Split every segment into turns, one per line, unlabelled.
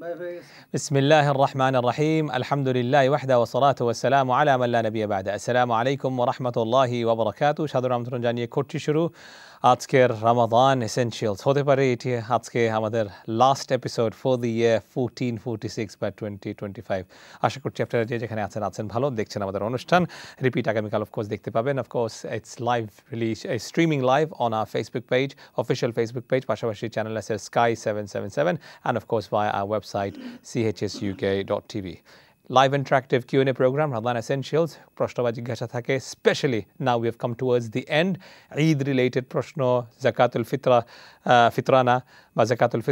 بسم الله الرحمن الرحيم الحمد لله وحده والصلاة والسلام على من لا نبي بعد السلام عليكم ورحمة الله وبركاته সাদর আমন্ত্রণ জানিয়ে করছি শুরু আজকের রমাদান এসেনশিয়ালস হতে পারে এটি আজকে আমাদের last episode for the year 1446 বা 2025 আশা করছি আপনারা যে যেখানে আছেন ভালো দেখছেন আমাদের অনুষ্ঠান রিপিট আগামীকাল অফকোর্স দেখতে পাবেন of course it's live release streaming live on our Facebook page official Facebook page পাশাপাশি চ্যানেল আছে Sky 777 and of course via our website chsuk.tv. Live interactive Q&A program, Ramadan Essentials. Proshno ba jigyasha thake. Especially now we have come towards the end. Eid related proshno, Zakatul Fitrana, বা Zakatul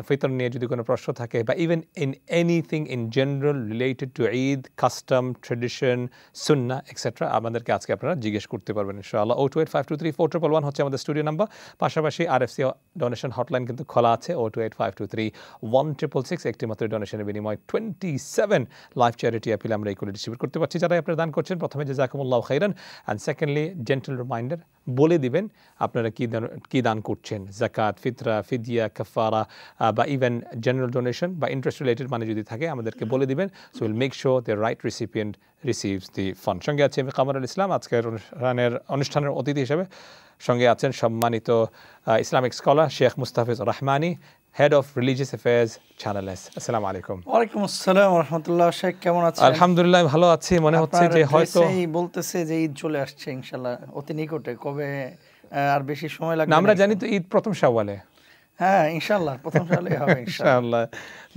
Fitr নিয়ে যদি কোনো প্রশ্ন থাকে বা even in anything in general related to Eid, custom, tradition, sunnah, etc. আমাদেরকে আজকে আপনারা জিজ্ঞেস করতে পারবেন ইনশাআল্লাহ 028523411 হচ্ছে আমাদের স্টুডিও নাম্বার পাশাপাশি RFC ডোনেশন হটলাইন কিন্তু খোলা আছে 028523166 একটি মাত্র ডোনেশনের বিনিময়ে 27 লাইফ চ্যারিটি অ্যাপিল আমরা এই করে ডিস্ট্রিবিউট করতে পারছি যারা আপনারা দান করছেন প্রথমে জাযাকুমুল্লাহু খাইরান এন্ড সেকেন্ডলি জেন্টল রিমাইন্ডার বলে দিবেন আপনারা কি দান করছেন যাকাত ফিতরা ফিদিয়া কাফারা বা ইভেন জেনারেল ডোনেশন বা ইন্টারেস্ট রিলেটেড মানে যদি থাকে আমাদেরকে বলে দিবেন so will make sure the right recipient receives the fund সঙ্গে আছে আমি কামরুল ইসলাম আজকের অনুষ্ঠানের অতিথি হিসেবে সঙ্গে আছেন সম্মানিত Islamic scholar Sheikh Mustafiz Rahmani Head of Religious Affairs Channel S. Assalamu alaikum.
ওয়ালাইকুম আসসালাম ওয়া রাহমাতুল্লাহ শেখ কেমন আছেন
আলহামদুলিল্লাহ ভালো আছি মনে হচ্ছে যে হয়তো
বলতেছে যে ঈদ চলে আসছে ইনশাআল্লাহ অতি নিকটে কবে আর বেশি সময় লাগবে
না আমরা জানি তো ঈদ প্রথম শাওয়ালে
হ্যাঁ ইনশাআল্লাহ প্রথম শাওয়ালে হবে
ইনশাআল্লাহ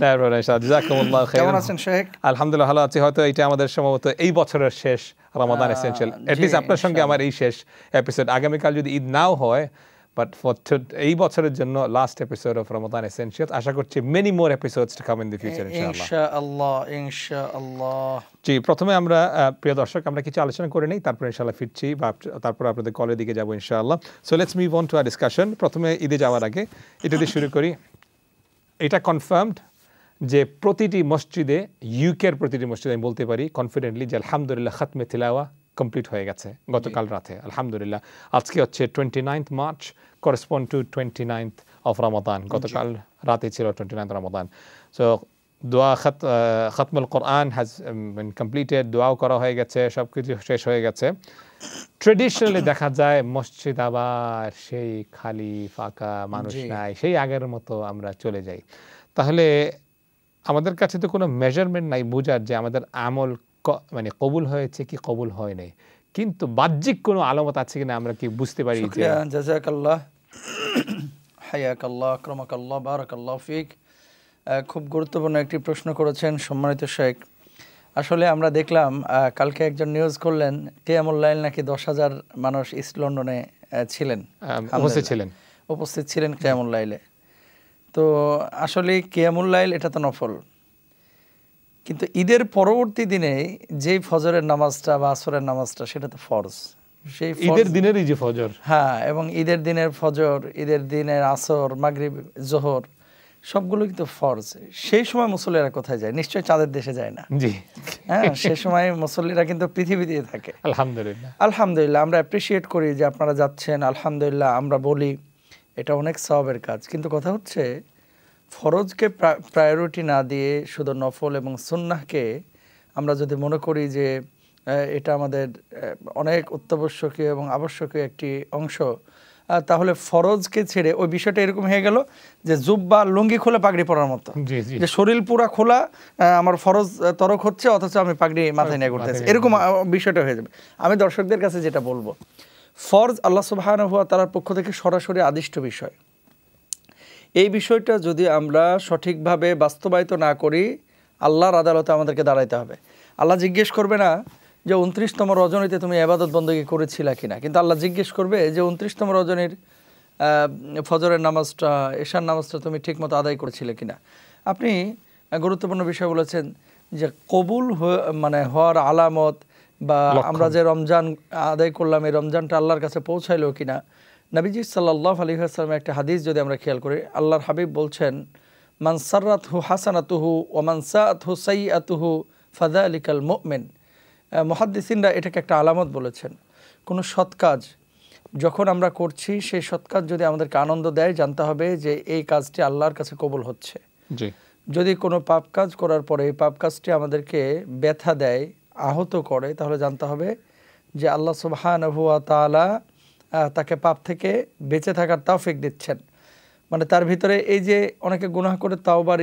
দারুণ ইনশাআল্লাহ জাযাকুমুল্লাহু খাইরান
কেমন আছেন শেখ
আলহামদুলিল্লাহ ভালো আছি হয়তো এটা আমাদের সম্ভবত এই বছরের শেষ রমাদান এসেনশিয়াল এট লিস্ট আপনার সঙ্গে আমার এই শেষ এপিসোড আগামীকাল যদি ঈদ নাও হয় but for এই বছরের জন্য last episode of Ramadan essentials আশা করছি many more episodes to come in the future
ইনশাআল্লাহ
জি প্রথমে আমরা প্রিয় দর্শক আমরা কিছু আলোচনা করে নেই তারপর ইনশাআল্লাহ ফিরছি বা তারপর আপনাদের কলের দিকে যাব ইনশাআল্লাহ so let's move on to our discussion প্রথমে ঈদে যাওয়ার আগে এটা দিয়ে শুরু করি এটা কনফার্মড যে প্রতিটি মসজিদে ইউকের প্রতিটি মসজিদে আমি বলতে পারি কনফিডেন্টলি যে আলহামদুলিল্লাহ খতমে তিলাওয়া কমপ্লিট হয়ে গেছে গতকাল রাতে আলহামদুলিল্লাহ আজকে হচ্ছে 29th March correspond to 29th of Ramadan গতকাল রাতে ছিল 29th Ramadan so দোয়া খতমুল কোরআন has been completed দোয়াও করা হয়ে গেছে সবকিছু শেষ হয়ে গেছে ট্র্যাডিশনালি দেখা যায় মসজিদ আবার সেই খালি ফাঁকা মানুষ নাই সেই আগের মতো আমরা চলে যাই তাহলে আমাদের কাছে তো কোনো মেজারমেন্ট নাই বোঝার যে আমাদের আমল মানে কবুল হয়েছে কি কবুল হয় নাই কিন্তু বাহ্যিক কোনো আলামত আছে কিনা আমরা কি বুঝতে পারি যে
জাযাকাল্লাহ হায়াকাল্লাহ আকরামাকাল্লাহ বারাকাল্লাহু ফিক খুব গুরুত্বপূর্ণ একটি প্রশ্ন করেছেন সম্মানিত শেখ আসলে আমরা দেখলাম কালকে একজন নিউজ করলেন কিয়ামুল লাইল নাকি 10,000 মানুষ ইস্ট লন্ডনে ছিলেন উপস্থিত ছিলেন কিয়ামুল লাইলে তো আসলে কিয়ামুল লাইল এটা তো নফল কিন্তু ঈদের পরবর্তী দিনে যে ফজরের নামাজটা বা আসরের নামাজটা সেটা তো ফরজ সেই
ঈদের দিনেরই যে ফজর
হ্যাঁ এবং ঈদের দিনের ফজর ঈদের দিনের আসর মাগরিব জোহর সবগুলো কিন্তু ফরজ সেই সময় মুসল্লিরা কোথায় যায় নিশ্চয়ই চাঁদের দেশে যায় না
জি
হ্যাঁ সেই সময় মুসল্লিরা কিন্তু পৃথিবীতে থাকে
আলহামদুলিল্লাহ
আমরা অ্যাপ্রিশিয়েট করি যে আপনারা যাচ্ছেন আলহামদুলিল্লাহ আমরা বলি এটা অনেক সওয়াবের কাজ কিন্তু কথা হচ্ছে ফরজকে প্রায়োরিটি না দিয়ে শুধু নফল এবং সুন্নাহকে আমরা যদি মনে করি যে এটা আমাদের অনেক অত্যাবশ্যকীয় এবং আবশ্যকীয় একটি অংশ তাহলে ফরজকে ছেড়ে ওই বিষয়টা এরকম হয়ে গেল যে জুব্বা লুঙ্গি খুলে পাগড়ি পরার মতো যে শরীর পুরা খোলা আমার ফরজ তরক হচ্ছে অথচ আমি পাগড়ি মাথায় নিয়ে ঘুরতেছি এরকম বিষয়টা হয়ে যাবে আমি দর্শকদের কাছে যেটা বলবো ফরজ আল্লাহ সুবহানাহু ওয়া তাআলার পক্ষ থেকে সরাসরি আদিষ্ট বিষয় এই বিষয়টা যদি আমরা সঠিকভাবে বাস্তবায়িত না করি আল্লাহর আদালতে আমাদেরকে দাঁড়াইতে হবে আল্লাহ জিজ্ঞেস করবে না যে 29তম রজনীতে তুমি ইবাদত বندگی করেছিলা কিনা কিন্তু আল্লাহ জিজ্ঞেস করবে যে 29তম রজনীর ফজরের নামাজটা এশার নামাজটা তুমি ঠিকমতো আদায় করেছিলে কিনা আপনি গুরুত্বপূর্ণ বিষয় বলেছেন যে কবুল মানে হওয়ার আলামত বা আমরা যে রমজান আদায় করলাম এই রমজানটা আল্লাহর কাছে পৌঁছাইলো কিনা নবীজি সাল্লাল্লাহু আলাইহি ওয়াসাল্লামের একটা হাদিস যদি আমরা খেয়াল করি আল্লাহর হাবিব বলছেন মান সাররাতহু হাসানাতুহু ওয়া মান সাআতহু সাইয়্যাতুহু ফাযালিকাল মুমিন মুহাদ্দিসিনরা এটাকে একটা আলামত বলেছেন কোনো সৎ কাজ যখন আমরা করছি সেই সৎ কাজ যদি আমাদেরকে আনন্দ দেয় জানতে হবে যে এই কাজটি আল্লাহর কাছে কবুল হচ্ছে
জি
যদি কোনো পাপ কাজ করার পরে এই পাপ কাজটি আমাদেরকে ব্যথা দেয়, আহত করে, তাহলে জানতে হবে যে আল্লাহ সুবহানাহু ওয়া তাআলা তাকে পাপ থেকে বেঁচে থাকার তৌফিক দিচ্ছেন। মানে তার ভিতরে এই যে অনেকে গুনাহ করে তাওবার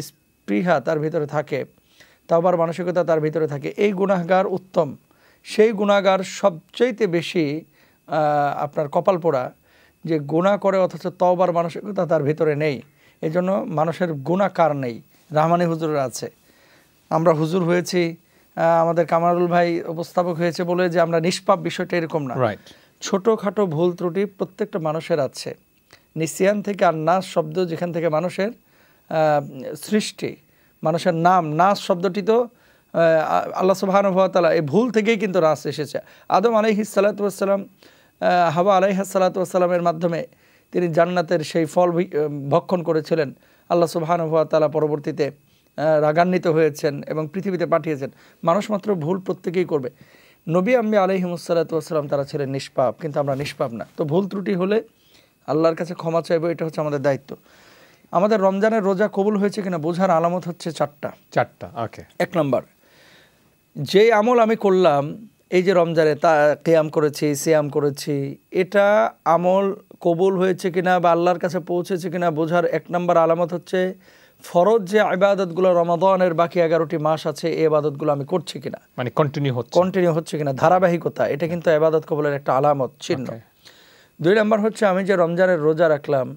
স্পৃহা তার ভিতরে থাকে, তাওবার মানসিকতা তার ভিতরে থাকে, এই গুনাহগার উত্তম। সেই গুনাহগার সবচাইতে বেশি আপনার কপাল পোড়া যে গুনাহ করে অথচ তওবার মানসিকতা তার ভিতরে নেই। এই জন্য মানুষের গুনাহকার নেই, রাহমানি হুজুরের আছে। আমরা হুজুর হয়েছি, আমাদের কামারুল ভাই উপস্থাপক হয়েছে বলে যে আমরা নিষ্পাপ, বিষয়টা এরকম না। ছোটোখাটো ভুল ত্রুটি প্রত্যেকটা মানুষের আছে। নিসিয়ান থেকে আর নাস শব্দ যেখান থেকে মানুষের সৃষ্টি, মানুষের নাম নাস শব্দটি তো আল্লাহ সুবহানাহু ওয়া তাআলা এই ভুল থেকেই কিন্তু নাস এসেছে। আদম আলাইহিস সালাতু ওয়াস সালাম, হাওয়া আলাইহিস সালাতু ওয়াস সালামের মাধ্যমে তিনি জান্নাতের সেই ফল ভক্ষণ করেছিলেন। আল্লাহ সুবহানাহু ওয়া তাআলা পরবর্তীতে রাগান্বিত হয়েছেন এবং পৃথিবীতে পাঠিয়েছেন। মানুষ মাত্র ভুল প্রত্যেকেই করবে। নবী আম্বিয়া আলাইহিমুস সালাতু ওয়াস সালাম তারা ছিলেন নিষ্পাপ, কিন্তু আমরা নিষ্পাপ না। তো ভুল ত্রুটি হলে আল্লাহর কাছে ক্ষমা চাইবো, এটা হচ্ছে আমাদের দায়িত্ব। আমাদের রমজানের রোজা কবুল হয়েছে কিনা বোঝার আলামত হচ্ছে চারটা।
ওকে।
1 নম্বর, যে আমল আমি করলাম এই যে রমজানে তা কিয়াম করেছি, সিয়াম করেছি, এটা আমল কবুল হয়েছে কিনা বা আল্লাহর কাছে পৌঁছেছে কিনা বোঝার 1 নম্বর আলামত হচ্ছে ফরজ যে ইবাদতগুলো রমাদানের বাকি 11টি মাস আছে, এই ইবাদতগুলো আমি করছি কিনা, মানে কন্টিনিউ হচ্ছে কিনা, ধারাবাহিকতা, এটা কিন্তু ইবাদত কবুলের একটা আলামত, চিহ্ন। 2 নম্বর হচ্ছে আমি যে রমজানের রোজা রাখলাম,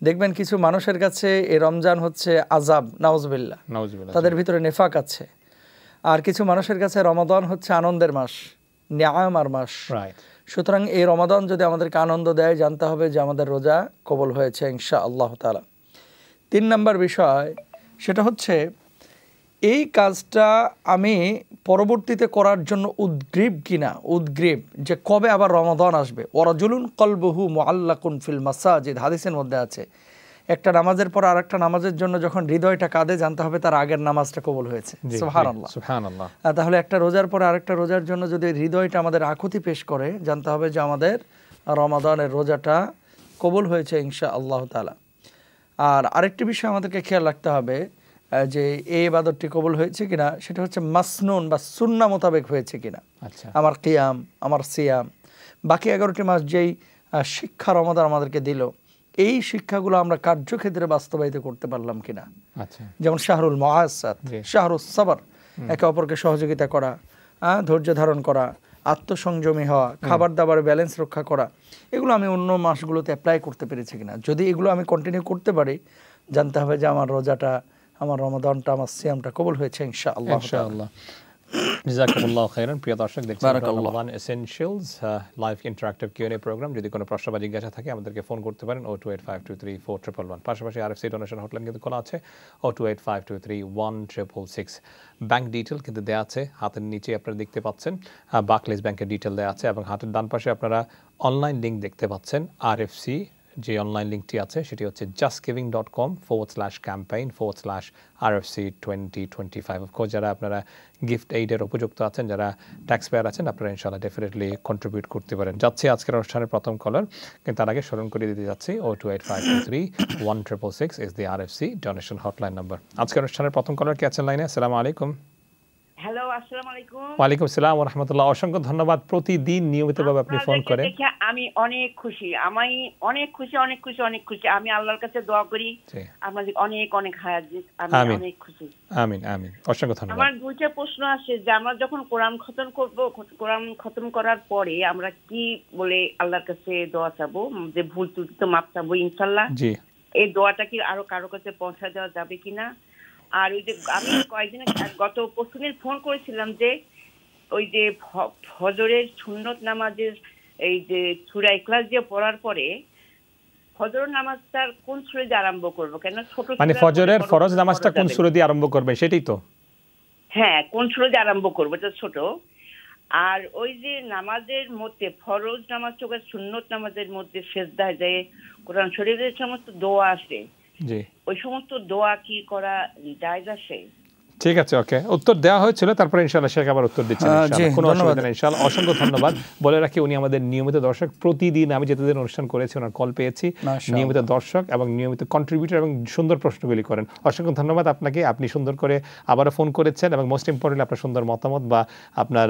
দেখবেন কিছু মানুষের কাছে এই রমজান হচ্ছে আযাব, নাউজুবিল্লাহ, তাদের ভিতরে নেফাক আছে। আর কিছু মানুষের কাছে রমাদান হচ্ছে আনন্দের মাস, নিয়ামার মাস। সুতরাং এই রমাদান যদি আমাদেরকে আনন্দ দেয়, জানতে হবে যে আমাদের রোজা কবুল হয়েছে ইনশাআল্লাহ তাআলা। 3 নম্বর বিষয়, সেটা হচ্ছে এই কাজটা আমি পরবর্তীতে করার জন্য উদ্গ্রীব কিনা, উদ্গ্রীব যে কবে আবার রমাদান আসবে। ওয়ারাজুলুন কলবুহু মুআল্লাকুন ফিল মাসাজিদ, হাদিসের মধ্যে আছে, একটা নামাজের পর আরেকটা নামাজের জন্য যখন হৃদয়টা কাঁদে, জানতে হবে তার আগের নামাজটা কবুল হয়েছে। সুবহানাল্লাহ। তাহলে একটা রোজার পর আরেকটা রোজার জন্য যদি হৃদয়টা আমাদের আকুতি পেশ করে, জানতে হবে যে আমাদের রমাদানের রোজাটা কবুল হয়েছে ইনশাআল্লাহ তাআলা। আর আরেকটি বিষয় আমাদেরকে খেয়াল রাখতে হবে যে এই ইবাদতটি কবুল হয়েছে কিনা, সেটা হচ্ছে মাসনুন বা সুন্নাহ মোতাবেক হয়েছে কিনা। আমার কিয়াম, আমার সিয়াম, বাকি 11টি মাস যেই শিক্ষা রমাদান আমাদেরকে দিল, এই শিক্ষাগুলো আমরা কার্যক্ষেত্রে বাস্তবায়িত করতে পারলাম কিনা। যেমন শাহরুল মুআসাত, শাহরুস সাবর, একে অপরকে সহযোগিতা করা, ধৈর্য ধারণ করা, আত্মসংযমী হওয়া, খাবার দাবার ব্যালেন্স রক্ষা করা, এগুলো আমি অন্য মাসগুলোতে অ্যাপ্লাই করতে পেরেছি কিনা। যদি এগুলো আমি কন্টিনিউ করতে পারি, জানতে হবে যে আমার রোজাটা, আমার রমাদানটা, আমার সিয়ামটা কবুল হয়েছে ইনশাআল্লাহ।
জাযাকুমুল্লাহু খাইরান। প্রিয় দর্শক, দেখছেন Ramadan essentials live interactive Q and A programme. যদি কোনো প্রশ্ন বা জিজ্ঞাসা থাকে আমাদেরকে ফোন করতে পারেন 02852341111। পাশাপাশি আরএফসি ডোনেশন হটলাইন কিন্তু খোলা আছে 02852316666। ব্যাংক ডিটেল কিন্তু দেওয়া আছে, হাতের নিচে আপনারা দেখতে পাচ্ছেন বার্কলেজ ব্যাংকের ডিটেল দেওয়া আছে, এবং হাতের ডান পাশে আপনারা অনলাইন লিঙ্ক দেখতে পাচ্ছেন। আরএফসি যে অনলাইন লিঙ্কটি আছে সেটি হচ্ছে justgiving.com/campaign/RFC2025। অফকোর্স যারা আপনারা গিফট এইডের উপযুক্ত আছেন, যারা ট্যাক্স পেয়ার আছেন, আপনারা ইনশাআল্লাহ ডেফিনেটলি কন্ট্রিবিউট করতে পারেন। যাচ্ছে আজকের অনুষ্ঠানের প্রথম কলার, কিন্তু তার আগে স্মরণ করে দিতে যাচ্ছি 02852316666 is the RFC donation hotline number. আজকের অনুষ্ঠানের প্রথম কলার কে আছেন লাইনে? আসসালামু আলাইকুম।
হ্যালো, আসসালামু আলাইকুম।
ওয়ালাইকুম আসসালাম ওয়া রাহমাতুল্লাহ। অসংখ্য ধন্যবাদ, প্রতিদিন নিয়মিতভাবে আপনি ফোন করেন।
আমি অনেক খুশি, আমি অনেক খুশি। আমি আল্লাহর কাছে দোয়া করি আমাদের অনেক অনেক হায়াত দিক। আমি অনেক খুশি।
আমিন আমিন, অসংখ্য ধন্যবাদ।
আমার দুইটা প্রশ্ন আছে যে আমরা যখন কোরআন খতম করব, কোরআন খতম করার পরে আমরা কি বলে আল্লাহর কাছে দোয়া চাবো, যে ভুল ত্রুটি তো মাপ চাবো ইনশাআল্লাহ। জি, এই দোয়াটা কি আরো কারো কাছে পৌঁছে দেওয়া যাবে কিনা? আর ওই যে আমি কয়েকদিন গত পরশুদিন ফোন করেছিলাম যে ওই যে ফজরের সুন্নত নামাজের এই যে সূরা ইখলাস দিয়ে পড়ার পরে ফজর নামাজটা কোন সূরা দিয়ে আরম্ভ করব, কেন ছোট
মানে ফজরের ফরজ নামাজটা কোন সূরা দিয়ে আরম্ভ করবে সেটাই তো?
হ্যাঁ, কোন সূরা দিয়ে আরম্ভ করব, এটা ছোট। আর ওই যে নামাজের মধ্যে ফরজ নামাজ থেকে সুন্নত নামাজের মধ্যে সিজদায় যায় কোরআন শরীফের সমস্ত দোয়া আছে, জি, ওই সমস্ত দোয়া কি করা জায়েজ আছে?
ঠিক আছে, ওকে, উত্তর দেওয়া হয়েছিল, তারপরে ইনশাআল্লাহ শেখ আবার উত্তর দিচ্ছেন ইনশাআল্লাহ, কোনো অসুবিধা নেই ইনশাআল্লাহ। অসংখ্য ধন্যবাদ। বলে রাখি উনি আমাদের নিয়মিত দর্শক, প্রতিদিন আমি যতদিন অনুষ্ঠান করেছি ওনার কল পেয়েছি, নিয়মিত দর্শক এবং নিয়মিত কন্ট্রিবিউটর এবং সুন্দর প্রশ্নগুলি করেন। অসংখ্য ধন্যবাদ আপনাকে, আপনি সুন্দর করে আবারও ফোন করেছেন এবং মোস্ট ইম্পর্টেন্টলি আপনার সুন্দর মতামত বা আপনার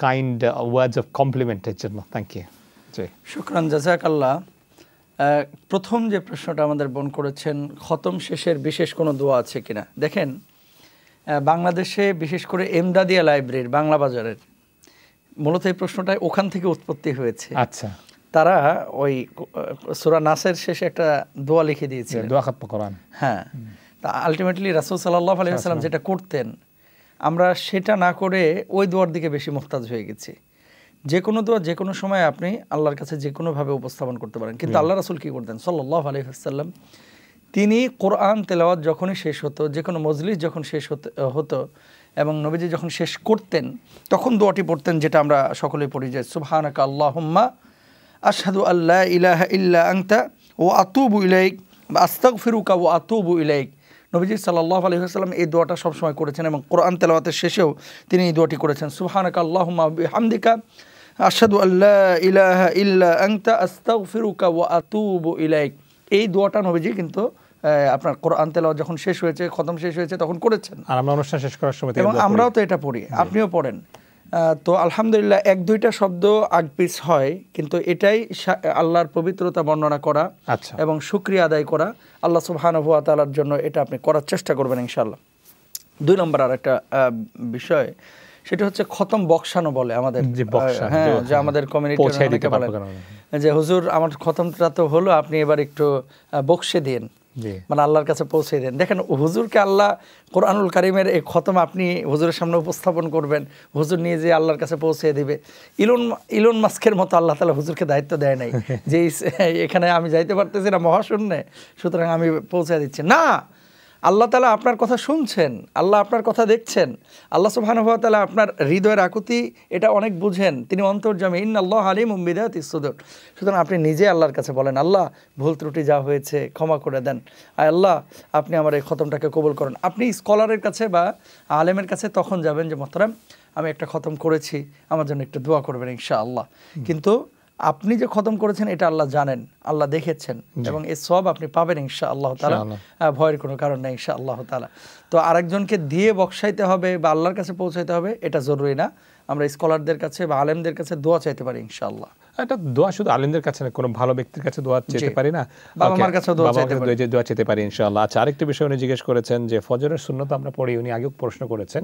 কাইন্ড ওয়ার্ডস অফ কমপ্লিমেন্টের জন্য থ্যাংক ইউ। জি,
শুকরান, জাযাকাল্লাহ। প্রথম যে প্রশ্নটা আমাদের বোন করেছেন, খতম শেষের বিশেষ কোনো দোয়া আছে কিনা। দেখেন, বাংলাদেশে বিশেষ করে এমদাদিয়া লাইব্রেরির বাংলা বাজারের মূলত এই প্রশ্নটা ওখান থেকে উৎপত্তি হয়েছে।
আচ্ছা,
তারা ওই সূরা নাসের শেষে একটা দোয়া লিখে দিয়েছিলেন,
দোয়া খাতম কোরআন।
হ্যাঁ, তা আলটিমেটলি রাসূল সাল্লাল্লাহু আলাইহি ওয়াসাল্লাম যেটা করতেন, আমরা সেটা না করে ওই দোয়ার দিকে বেশি মুহতাজ হয়ে গেছি। যে কোনো দোয়া যে কোনো সময় আপনি আল্লাহর কাছে যে কোনোভাবে উপস্থাপন করতে পারেন, কিন্তু আল্লাহ রাসূল কী করতেন সাল্লাল্লাহু আলাইহি ওয়াসাল্লাম, তিনি কোরআন তেলাওয়াত যখনই শেষ হতো, যে কোনো মজলিস যখন শেষ হতো এবং নবীজি যখন শেষ করতেন তখন দোয়াটি পড়তেন, যেটা আমরা সকলেই পড়ি, যে সুবহানাকা আল্লাহুম্মা আশহাদু আল্লা ইলাহা ইল্লা আনতা ওয়া আতুবু ইলাইক বা আস্তাগফিরুকা ওয়া আতুবু ইলাইক। নবীজি সাল্লাল্লাহু আলাইহি ওয়াসাল্লাম এই দোয়াটা সবসময় করেছেন এবং কোরআন তেলাওয়াতের শেষেও তিনি এই দোয়াটি করেছেন, সুবহানাকা আল্লাহুম্মা বিহামদিকা আশহাদু আল্লা ইলাহা ইল্লা আনতা আস্তাগফিরুকা ওয়া আতুবু ইলাইক। এই দোয়াটা নবীজি কিন্তু আপনার কোরআন তেলাওয়াত যখন শেষ হয়েছে, খতম শেষ হয়েছে, তখন করেছেন।
আর আমরা অনুষ্ঠান শেষ করার সময়
এবং আমরাও তো এটা পড়ি, আপনিও পড়েন। তো আলহামদুলিল্লাহ, এক দুইটা শব্দ আগপিছ হয়, কিন্তু এটাই আল্লাহর পবিত্রতা বর্ণনা করা এবং শুকরিয়া আদায় করা আল্লাহ সুবহানাহু ওয়া তাআলার জন্য। এটা আপনি করার চেষ্টা করবেন ইনশাআল্লাহ। 2 নম্বর আর একটা বিষয়, সেটা হচ্ছে খতম বক্সানো বলে আমাদের, হ্যাঁ, যে আমাদের কমিউনিটির অনেকে বলেন যে হুজুর আমার খতমটা তো হলো, আপনি এবার একটু বক্সে দিন, মানে আল্লাহর কাছে পৌঁছে দেন। দেখেন, হুজুরকে আল্লাহ কোরআনুল কারীমের এই খতম আপনি হুজুরের সামনে উপস্থাপন করবেন, হুজুর নিয়ে যে আল্লাহর কাছে পৌঁছে দিবে। ইলন মাস্কের মতো আল্লাহ তাআলা হুজুরকে দায়িত্ব দেয় নাই যে এখানে আমি যাইতে পারতেছি না মহাশূন্যে, সুতরাং আমি পৌঁছে দিচ্ছি না। আল্লাহ তাআলা আপনার কথা শুনছেন, আল্লাহ আপনার কথা দেখছেন, আল্লাহ সুবহানাহু ওয়া তাআলা আপনার হৃদয়ের আকুতি এটা অনেক বুঝেন, তিনি অন্তর্যামী, ইন্নাল্লাহা আলিমুম বিযাতিস সুদূর। সুতরাং আপনি নিজে আল্লাহর কাছে বলেন, আল্লাহ ভুল ত্রুটি যা হয়েছে ক্ষমা করে দেন, আয় আল্লাহ আপনি আমার এই খতমটাকে কবুল করেন। আপনি স্কলারের কাছে বা আলেমের কাছে তখন যাবেন যে মোহতারাম আমি একটা খতম করেছি, আমার জন্য একটু দোয়া করবেন ইনশাআল্লাহ। কিন্তু আপনি যে খতম করেছেন এটা আল্লাহ জানেন, আল্লাহ দেখেছেন এবং এই সওয়াব আপনি পাবেন ইনশাআল্লাহ তাআলা, ভয়ের কোনো কারণ নেই ইনশাআল্লাহ তাআলা। তো আরেকজনকে দিয়ে বক্সাইতে হবে বা আল্লাহর কাছে পৌঁছাইতে হবে এটা জরুরি না। আমরা স্কলারদের কাছে বা আলেমদের কাছে দোয়া চাইতে পারি ইনশাআল্লাহ।
এটা দোয়া শুধু আলেমদের কাছে না, কোনো ভালো ব্যক্তির কাছে দোয়া চাইতে পারি না,
বাবা মার কাছে দোয়া
চাইতে পারি ইনশাআল্লাহ। আচ্ছা, আরেকটা বিষয় উনি জিজ্ঞেস করেছেন যে ফজরের সুন্নত আমরা পড়ি, উনি আগেও প্রশ্ন করেছেন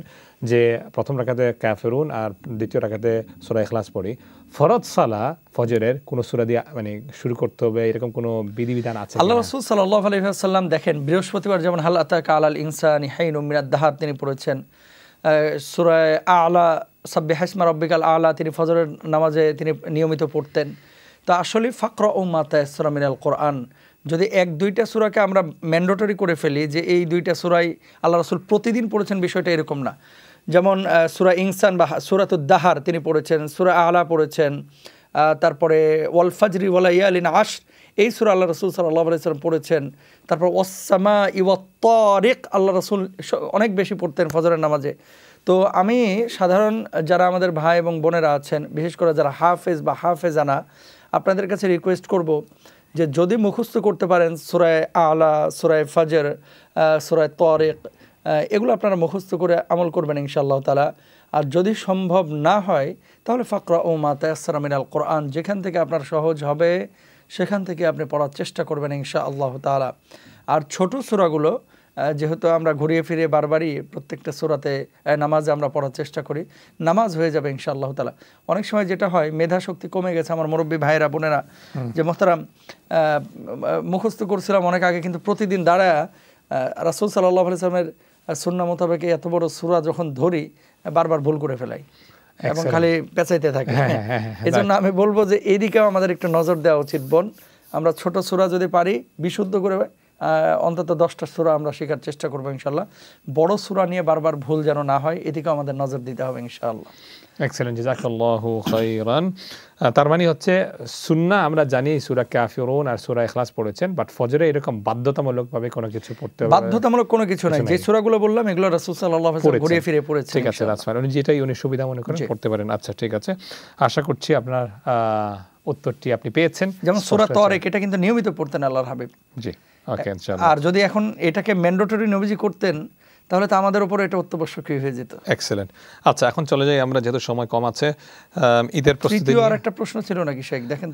যে প্রথম রাকাতে কাফিরুন আর দ্বিতীয় রাকাতে সূরা ইখলাস পড়ি, ফরজ সালা ফজরের কোন সূরা দিয়ে মানে শুরু করতে হবে এরকম কোনো বিধিবিধান আছে?
আল্লাহ রাসূল সাল্লাল্লাহু আলাইহি ওয়াসাল্লাম দেখেন, বৃহস্পতিবার যেমন হাল আতাকা আলাল ইনসানি হাইনুম মিনাদ দাহার তিনি পড়েছেন, সূরা আলা সাব্বিহাসমা রাব্বিকাল আলা তিনি ফজরের নামাজে তিনি নিয়মিত পড়তেন। তো আসলে ফাকরাউ মা তায়াসসারা মিনাল কোরআন, যদি 1-2টা সূরাকে আমরা ম্যান্ডেটরি করে ফেলি যে এই 2টা সূরাই আল্লাহ রাসূল প্রতিদিন পড়েছেন, বিষয়টা এরকম না। যেমন সূরা ইনসান বা সূরাতুদ দাহার তিনি পড়েছেন, সূরা আলা পড়েছেন, তারপরে ওয়াল ফাজরি ওয়া লায়ালিন আশর এই সূরা আল্লাহ রাসূল সাল্লাল্লাহু আলাইহি ওয়াসাল্লাম পড়েছেন। তারপর ওয়াস সামাই ওয়াত তারিক আল্লাহ রাসূল অনেক বেশি পড়তেন ফজরের নামাজে। তো আমি সাধারণ যারা আমাদের ভাই এবং বোনেরা আছেন, বিশেষ করে যারা হাফেজ বা হাফেজানা, আপনাদের কাছে রিকোয়েস্ট করব যে যদি মুখস্থ করতে পারেন সূরা আলা, সূরা ফজর, সূরা তারিক, এগুলো আপনারা মুখস্থ করে আমল করবেন ইনশাআল্লাহ তাআলা। আর যদি সম্ভব না হয় তাহলে ফাকরাউ মা তায়াসসারা মিনাল কোরআন, যেখান থেকে আপনার সহজ হবে সেখান থেকে আপনি পড়ার চেষ্টা করবেন ইনশাআল্লাহ তাআলা। আর ছোট সূরাগুলো যেহেতু আমরা ঘুরিয়ে ফিরিয়ে বারবারই প্রত্যেকটা সূরাতে নামাজে আমরা পড়ার চেষ্টা করি, নামাজ হয়ে যাবে ইনশাআল্লাহ তাআলা। অনেক সময় যেটা হয় মেধা শক্তি কমে গেছে আমার মুরব্বী ভাইরা বোনেরা, যে মোহতারাম মুখস্থ করছিলাম অনেক আগে, কিন্তু প্রতিদিন দাঁড়ায় রাসূল সাল্লাল্লাহু আলাইহি ওয়াসাল্লামের সুন্নাহ মোতাবেক এত বড় সূরা যখন ধরি বারবার ভুল করে ফেলাই এবং খালি পেঁচাইতে থাকে। এই জন্য আমি বলবো যে এইদিকেও আমাদের একটু নজর দেওয়া উচিত বোন। আমরা ছোট সূরা যদি পারি বিশুদ্ধ করে অন্তত 10টা সূরা আমরা শেখার চেষ্টা করবো ইনশাআল্লাহ। বড় সূরা নিয়ে বারবার ভুল যেন না হয় এদিকেও আমাদের নজর দিতে হবে ইনশাআল্লাহ।
এক্সেলেন্ট, জাযাকাল্লাহু খাইরান। তার মানে হচ্ছে সুন্নাহ আমরা জানি সূরা কাফিরুন আর সূরা ইখলাস পড়েছেন, বাট ফজরে এরকম বাধ্যতামূলকভাবে কোনো কিছু পড়তে হবে?
বাধ্যতামূলক কোনো কিছু নাই। যে সূরাগুলো বললাম এগুলো রাসূল সাল্লাল্লাহু আলাইহি ওয়াসাল্লাম ঘুরিয়ে ফিরে পড়েছেন।
ঠিক আছে, রাসূল উনি যেটাই উনি সুবিধা মনে করেন পড়তে পারেন। আচ্ছা ঠিক আছে, আশা করছি আপনার উত্তরটি আপনি পেয়েছেন।
যেমন সূরা তারিক এটা কিন্তু নিয়মিত পড়তেন আল্লাহর হাবিব।
জি, ওকে ইনশাআল্লাহ।
আর যদি এখন এটাকে ম্যান্ডেটরি নবীজি করতেন তাহলে তো আমাদের উপর এটা অত্যাবশ্যকীয় হয়ে যেত।
এক্সেলেন্ট। আচ্ছা এখন চলে যাই আমরা, যেহেতু সময় কম আছে। ঈদের প্রস্তুতি
তৃতীয় আর একটা প্রশ্ন ছিল নাকি শেখ? দেখেন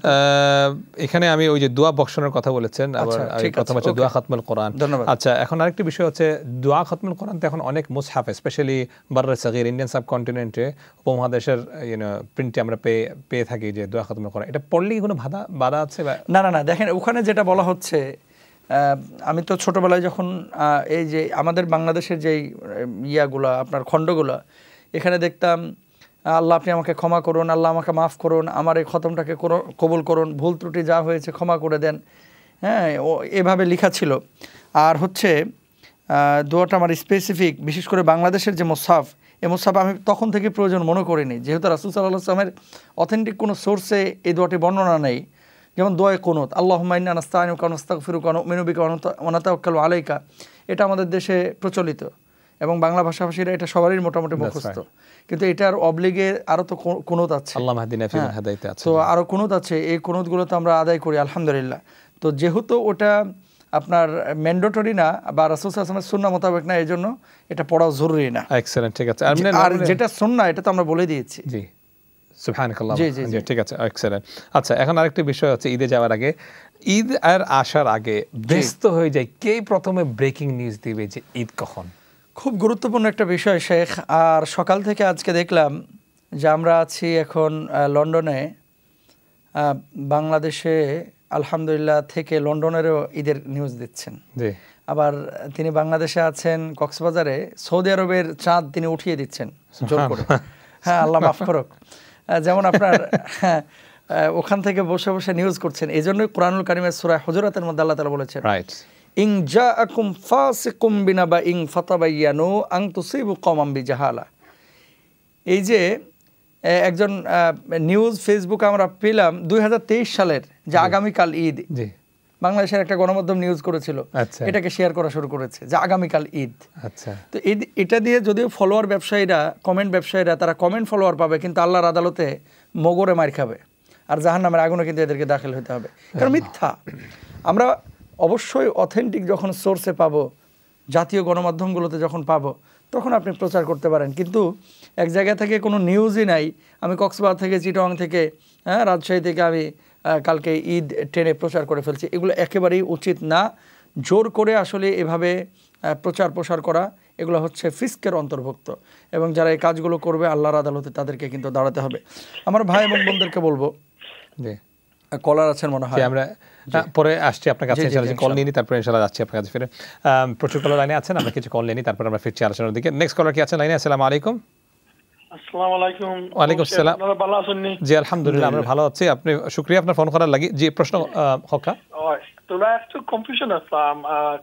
এখানে আমি ওই যে দোয়া বর্ষণের কথা বলেছেন, আবার প্রথম হচ্ছে দোয়া খতমুল কোরআন।
ধন্যবাদ।
আচ্ছা এখন আরেকটি বিষয় হচ্ছে দোয়া খতমুল কোরআন তো এখন অনেক মুসহাফ, স্পেশালি বাররে সাগীর ইন্ডিয়ান সাবকন্টিনেন্টে উপমহাদেশের প্রিন্টে আমরা পেয়ে থাকি যে দোয়া খতমুল কোরআন, এটা পড়লে কি কোনো বাধা আছে?
না না না, দেখেন ওখানে যেটা বলা হচ্ছে, আমি তো ছোটবেলায় যখন এই যে আমাদের বাংলাদেশের যেই ইয়াগুলা আপনার খণ্ডগুলা, এখানে দেখতাম আল্লাহ আপনি আমাকে ক্ষমা করুন, আল্লাহ আমাকে মাফ করুন, আমার এই খতমটাকে কবুল করুন, ভুল ত্রুটি যা হয়েছে ক্ষমা করে দেন, হ্যাঁ এভাবে লেখা ছিল। আর হচ্ছে দোয়াটা আমার স্পেসিফিক, বিশেষ করে বাংলাদেশের যে মুসহাফ, এই মুসহাফ আমি তখন থেকে প্রয়োজন মনে করিনি, যেহেতু রাসূল সাল্লাল্লাহু আলাইহি ওয়াসাল্লামের অথেন্টিক কোনো সোর্সে এই দোয়াটি বর্ণনা নেই। যেমন দোয়ায়ে কুনুত, আল্লাহুম্মা ইন্না নাস্তাইনুকা ওয়া নাস্তাগফিরুকা ওয়া নু'মিনু বিকা ওয়া নাতাওয়াক্কালু আলাইকা, এটা আমাদের দেশে প্রচলিত এবং বাংলা ভাষাভাষীরা এটা সবারই মোটামুটি মুখস্থ। কিন্তু এটার অবলিগে আরও তো কুনুত আছে,
আল্লাহ মাহদিনা ফিমান হাদাইতা আছে,
তো আরও কুনুত আছে। এই কুনুতগুলো তো আমরা আদায় করি আলহামদুলিল্লাহ। তো যেহেতু ওটা আপনার ম্যান্ডেটরি না বা রাসূল সাল্লাল্লাহু আলাইহি ওয়াসাল্লামের সুন্নাহ মোতাবেক না, এই জন্য এটা পড়াও জরুরি না।
এক্সেলেন্ট, ঠিক আছে।
আর যেটা সুন্নাহ এটা তো আমরা বলে দিয়েছি।
জি সুবহানাল্লাহ, জি ঠিক আছে, এক্সেলেন্ট। আচ্ছা এখন আরেকটি বিষয় হচ্ছে ঈদে যাওয়ার আগে, ঈদ আর আসার আগে ব্যস্ত হয়ে যায়, কে প্রথমে ব্রেকিং নিউজ দিবে যে ঈদ কখন?
খুব গুরুত্বপূর্ণ একটা বিষয় শেখ। আর সকাল থেকে আজকে দেখলাম যে আমরা আছি এখন লন্ডনে, বাংলাদেশে আলহামদুলিল্লাহ থেকে লন্ডনেরও ঈদের নিউজ দিচ্ছেন। আবার তিনি বাংলাদেশে আছেন কক্সবাজারে, সৌদি আরবের চাঁদ তিনি উঠিয়ে দিচ্ছেন জোর করে। হ্যাঁ আল্লাহ মাফ করুক। যেমন আপনার ওখান থেকে বসে বসে নিউজ করছেন। এই জন্যই কোরআনুল কারিমের সূরা হুজুরাতের মধ্যে আল্লাহ তাআলা বলেছেন, ইন জাআকুম ফাসিকুম বিনাবাইন ফাতাবায়ানু আন তুসিবু কওমান বিজাহালা। এই যে একজন নিউজ ফেসবুকে আমরা পেলাম 2023 সালের যে আগামীকাল ঈদ, বাংলাদেশের একটা গণমাধ্যম নিউজ করেছিল, এটাকে শেয়ার করা শুরু করেছে যে আগামীকাল ঈদ। তো এটা দিয়ে যদিও ফলোয়ার ব্যবসায়ীরা, কমেন্ট ব্যবসায়ীরা তারা কমেন্ট ফলোয়ার পাবে, কিন্তু আল্লাহর আদালতে মগরে মার খাবে, আর জাহান্নামের আগুনে কিন্তু এদেরকে দাখিল হতে হবে, কারণ মিথ্যা। আমরা অবশ্যই অথেন্টিক যখন সোর্সে পাবো, জাতীয় গণমাধ্যমগুলোতে যখন পাবো, তখন আপনি প্রচার করতে পারেন। কিন্তু এক জায়গা থেকে কোনো নিউজই নাই, আমি কক্সবাজার থেকে, চিটাগং থেকে, রাজশাহী থেকে আমি কালকে ঈদ ট্রেনে প্রচার করে ফেলছি, এগুলো একেবারেই উচিত না। জোর করে আসলে এভাবে প্রচার প্রসার করা, এগুলো হচ্ছে ফিস্কের অন্তর্ভুক্ত, এবং যারা এই কাজগুলো করবে আল্লাহর আদালতে তাদেরকে কিন্তু দাঁড়াতে হবে। আমার ভাই এবং বোনদেরকে বলবো, কলার আছেন মনে হয়,
আমরা পরে আসছি আপনার কাছে, কল নিয়ে নিই, তারপরে ইনশাআল্লাহ যাচ্ছি আপনার কাছে ফিরে। প্রচুর কলার লাইনে আছেন, আমরা কিছু কল নিয়ে নিই, তারপরে আমরা ফিরছি আলোচনার দিকে। নেক্সট কলার কি আছেন লাইনে? আসসালামু আলাইকুম।
আসসালামু আলাইকুম।
ওয়ালাইকুম আসসালাম।
আপনারা ভালো আছেন?
জি আলহামদুলিল্লাহ আমরা ভালো আছি। আপনি শুকরিয়া আপনার ফোন করার লাগি। জি প্রশ্ন হকা
তোরা একটু কনফিউশন আসলাম,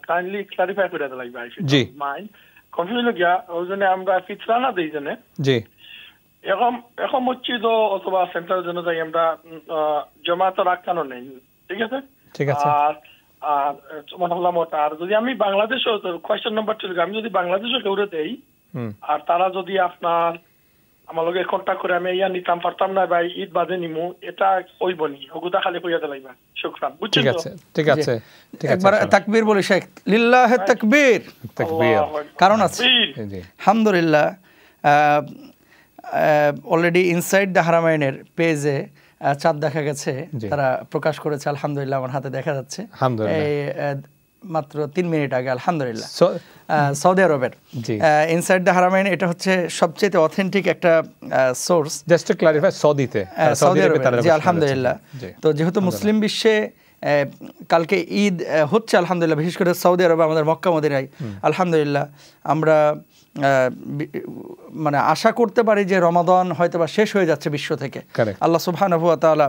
কাইন্ডলি ক্লারিফাই করে দিতে লাগবে।
জি
মাইন্ড কনফিউশন গিয়া ওই জন্য আমরা ফিতরা না দেই জন্য।
জি
এখন মসজিদ অথবা সেন্টারের জন্য যাই আমরা জমাত রাখানো নেই, ঠিক আছে?
ঠিক আছে।
আর আর যদি আমি বাংলাদেশও, কোয়েশ্চেন নাম্বার 2, আমি যদি বাংলাদেশও কেউ দেই আর তারা যদি আপনার আমার লগে কন্টাক্ট করে, আমি ইয়া নিতাম পারতাম না ভাই ঈদ বাদে নিমু, এটা কইব নি, ওগুদা খালি কইয়া দিলাইবা। শুকরান, বুঝছেন?
ঠিক আছে ঠিক আছে ঠিক আছে।
একবার তাকবীর বলি শেখ, লিল্লাহি তাকবীর।
তাকবীর
কারণ আছে আলহামদুলিল্লাহ। অলরেডি ইনসাইড দ্য হারামাইনের পেজে চাঁদ দেখা গেছে, তারা প্রকাশ করেছে আলহামদুলিল্লাহ, আমার হাতে দেখা যাচ্ছে মাত্র 3 মিনিট আগে আলহামদুলিল্লাহ। সৌদি আরবের ইনসাইড দ্য হারামাইন, এটা হচ্ছে সবচেয়ে অথেন্টিক একটা source.
Just to clarify, Saudi আরবে
জি আলহামদুলিল্লাহ। তো যেহেতু মুসলিম বিশ্বে কালকে ঈদ হচ্ছে আলহামদুলিল্লাহ, বিশেষ করে সৌদি আরবে আমাদের মক্কা মদিনায় আলহামদুলিল্লাহ, আমরা মানে আশা করতে পারি যে রমাদান হয়তো বা শেষ হয়ে যাচ্ছে বিশ্ব থেকে। আল্লাহ সুবহানাহু ওয়া তাআলা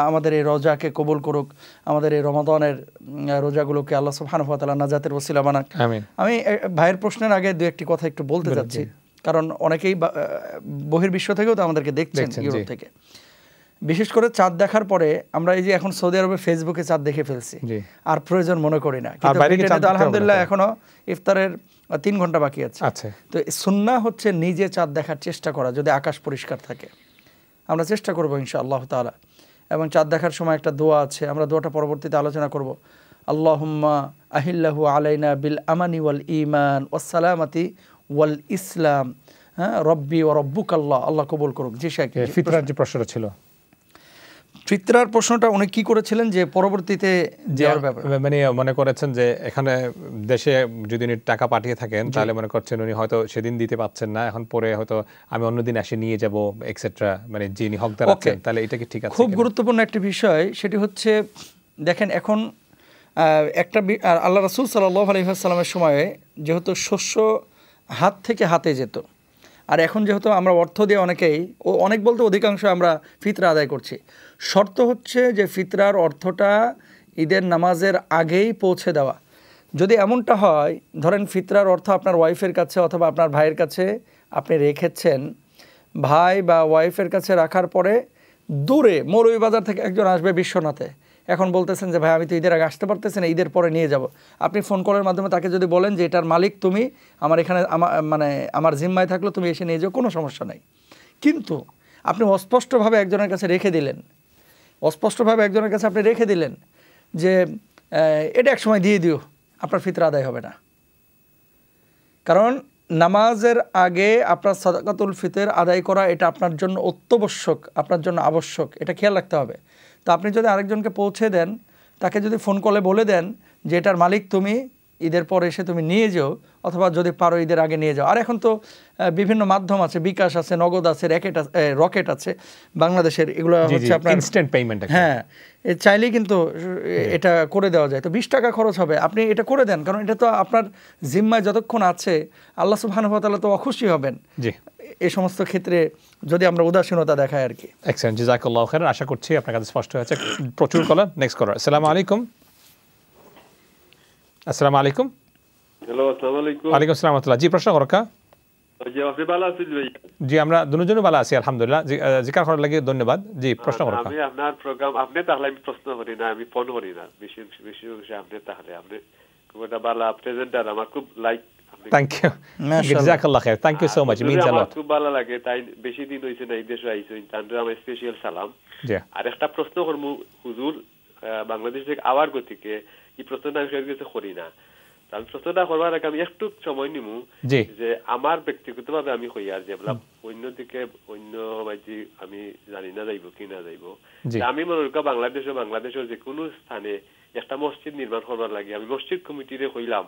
আমাদের এই রোজাকে কবুল করুক, আমাদের এই রমাদানের রোজাগুলোকে আল্লাহ সুবহানাহু ওয়া তাআলা নাজাতের ওসিলা বানাক। আমি ভাইয়ের প্রশ্নের আগে দু একটি কথা একটু বলতে চাচ্ছি। কারণ অনেকেই বহির্বিশ্ব থেকেও তো আমাদেরকে দেখছেন, ইউরোপ থেকে। বিশেষ করে চাঁদ দেখার পরে আমরা এই যে এখন সৌদি আরবে ফেসবুকে চাঁদ দেখে ফেলছি, আর প্রয়োজন মনে করি না, কিন্তু আলহামদুলিল্লাহ এখনো ইফতারের 3 ঘন্টা বাকি আছে। তো সুন্নাহ হচ্ছে নিজে চাঁদ দেখার চেষ্টা করা, যদি আকাশ পরিষ্কার থাকে। আমরা চেষ্টা করবো ইনশাআল্লাহ তাআলা। এবং চাঁদ দেখার সময় একটা দোয়া আছে, আমরা দোয়াটা পরবর্তীতে আলোচনা করব। আল্লাহুম্মা আহিল্লাহু আলাইনা বিল আমানি ওয়াল ঈমান ওয়াস সালামাতি ওয়াল ইসলাম, হ্যাঁ, রব্বি ওয়া রব্বুকাল্লাহ, আল্লাহ কবুল করুক। জি শেখ,
ফিতরার যে প্রশ্নটা ছিল,
ফিতরার প্রশ্নটা উনি কি করেছিলেন যে পরবর্তীতে
মানে মনে করেছেন যে এখানে দেশে যদি উনি টাকা পাঠিয়ে থাকেন তাহলে মনে করছেন উনি হয়তো সেদিন দিতে পারছেন না, এখন পরে হয়তো আমি অন্যদিন এসে নিয়ে যাব এক্সেট্রা, মানে যিনি হকদার আছেন, তাহলে এটা কি ঠিক আছে?
খুব গুরুত্বপূর্ণ একটি বিষয়, সেটি হচ্ছে দেখেন এখন একটা আল্লাহ রাসূল সাল্লাল্লাহু আলাইহি ওয়াসাল্লামের সময়ে যেহেতু শস্য হাত থেকে হাতে যেত, আর এখন যেহেতু আমরা অর্থ দিয়ে অনেকেই, অনেক বলতে অধিকাংশ আমরা ফিতরা আদায় করছি। শর্ত হচ্ছে যে ফিতরার অর্থটা ঈদের নামাজের আগেই পৌঁছে দেওয়া। যদি এমনটা হয়, ধরেন ফিতরার অর্থ আপনার ওয়াইফের কাছে অথবা আপনার ভাইয়ের কাছে আপনি রেখেছেন, ভাই বা ওয়াইফের কাছে রাখার পরে দূরে মৌলভীবাজার থেকে একজন আসবে বিশ্বনাথে, এখন বলতেছেন যে ভাই আমি তো ঈদের আগে আসতে পারতেছি না, ঈদের পরে নিয়ে যাব। আপনি ফোন কলের মাধ্যমে তাকে যদি বলেন যে এটার মালিক তুমি, আমার এখানে আমার জিম্মায় থাকলো, তুমি এসে নিয়ে যাও, কোনো সমস্যা নাই। কিন্তু আপনি অস্পষ্টভাবে একজনের কাছে রেখে দিলেন, আপনি রেখে দিলেন যে এটা এক সময় দিয়ে দিও, আপনার ফিতরা আদায় হবে না। কারণ নামাজের আগে আপনার সাদাকাতুল ফিতর আদায় করা এটা আপনার জন্য অত্যাবশ্যক, আপনার জন্য আবশ্যক, এটা খেয়াল রাখতে হবে। তো আপনি যদি আরেকজনকে পৌঁছে দেন, তাকে যদি ফোন কলে বলে দেন যে এটার মালিক তুমি, ঈদের পরে এসে তুমি নিয়ে যাও, অথবা যদি পারো ঈদের আগে নিয়ে যাও। আর এখন তো বিভিন্ন মাধ্যম আছে, বিকাশ আছে, নগদ আছে, রকেট আছে বাংলাদেশের, এগুলো হচ্ছে আপনার
ইনস্ট্যান্ট পেমেন্ট।
হ্যাঁ, চাইলেই কিন্তু এটা করে দেওয়া যায়। তো 20 টাকা খরচ হবে, আপনি এটা করে দেন, কারণ এটা তো আপনার জিম্মায় যতক্ষণ আছে, আল্লাহ সুবহানাহু ওয়া তাআলা তো অখুশি হবেন এই সমস্ত ক্ষেত্রে যদি আমরা উদাসীনতা দেখাই আর কি।
এক্সেলেন্ট, জাযাকাল্লাহু খাইরান। আশা করছি আপনার কাছে স্পষ্ট হয়েছে। প্রচুর কলার, নেক্সট কলার। আসসালামু আলাইকুম। আসসালামু আলাইকুম।
হ্যালো, আসসালামু আলাইকুম।
ওয়ালাইকুম আসসালাম ওয়া রাহমাতুল্লাহ। জি, প্রশ্ন করকা।
জি, আপনি ভালো আছেন ভাই?
জি, আমরা দুজনই ভালো আছি আলহামদুলিল্লাহ। জিকার করার লাগি ধন্যবাদ। জি, প্রশ্ন করকা।
আমি আপনার প্রোগ্রাম আপনি তাহলে আমি প্রশ্ন করি না, আমি ফোন করি না, বেশি আপনি তাহলে আপনি খুব একটা ভালো প্রেজেন্টার, আমার খুব লাইক।
থ্যাংক ইউ, জাযাকাল্লাহু খাইর, thank you so much, means a lot.
খুব ভালো লাগে, তাই বেশি দিন হইছে না এই দেশে আইছেন, তান্ডে আমার স্পেশাল সালাম।
জি,
আর একটা প্রশ্ন করব হুজুর, বাংলাদেশ থেকে আওয়ার গতিকে এই প্রশ্নটা আমি শেয়ার করতে করি না, আমি প্রশ্নটা করবার আগে আমি একটু সময় নিমু যে আমার ব্যক্তিগতভাবে আমি কই আর যে অন্যদিকে অন্য বাজি আমি জানি না যাইব কি না যাইব, আমি মনে করি বাংলাদেশের যে কোনো স্থানে একটা মসজিদ নির্মাণ করবার লাগে আমি মসজিদ কমিটিরে কইলাম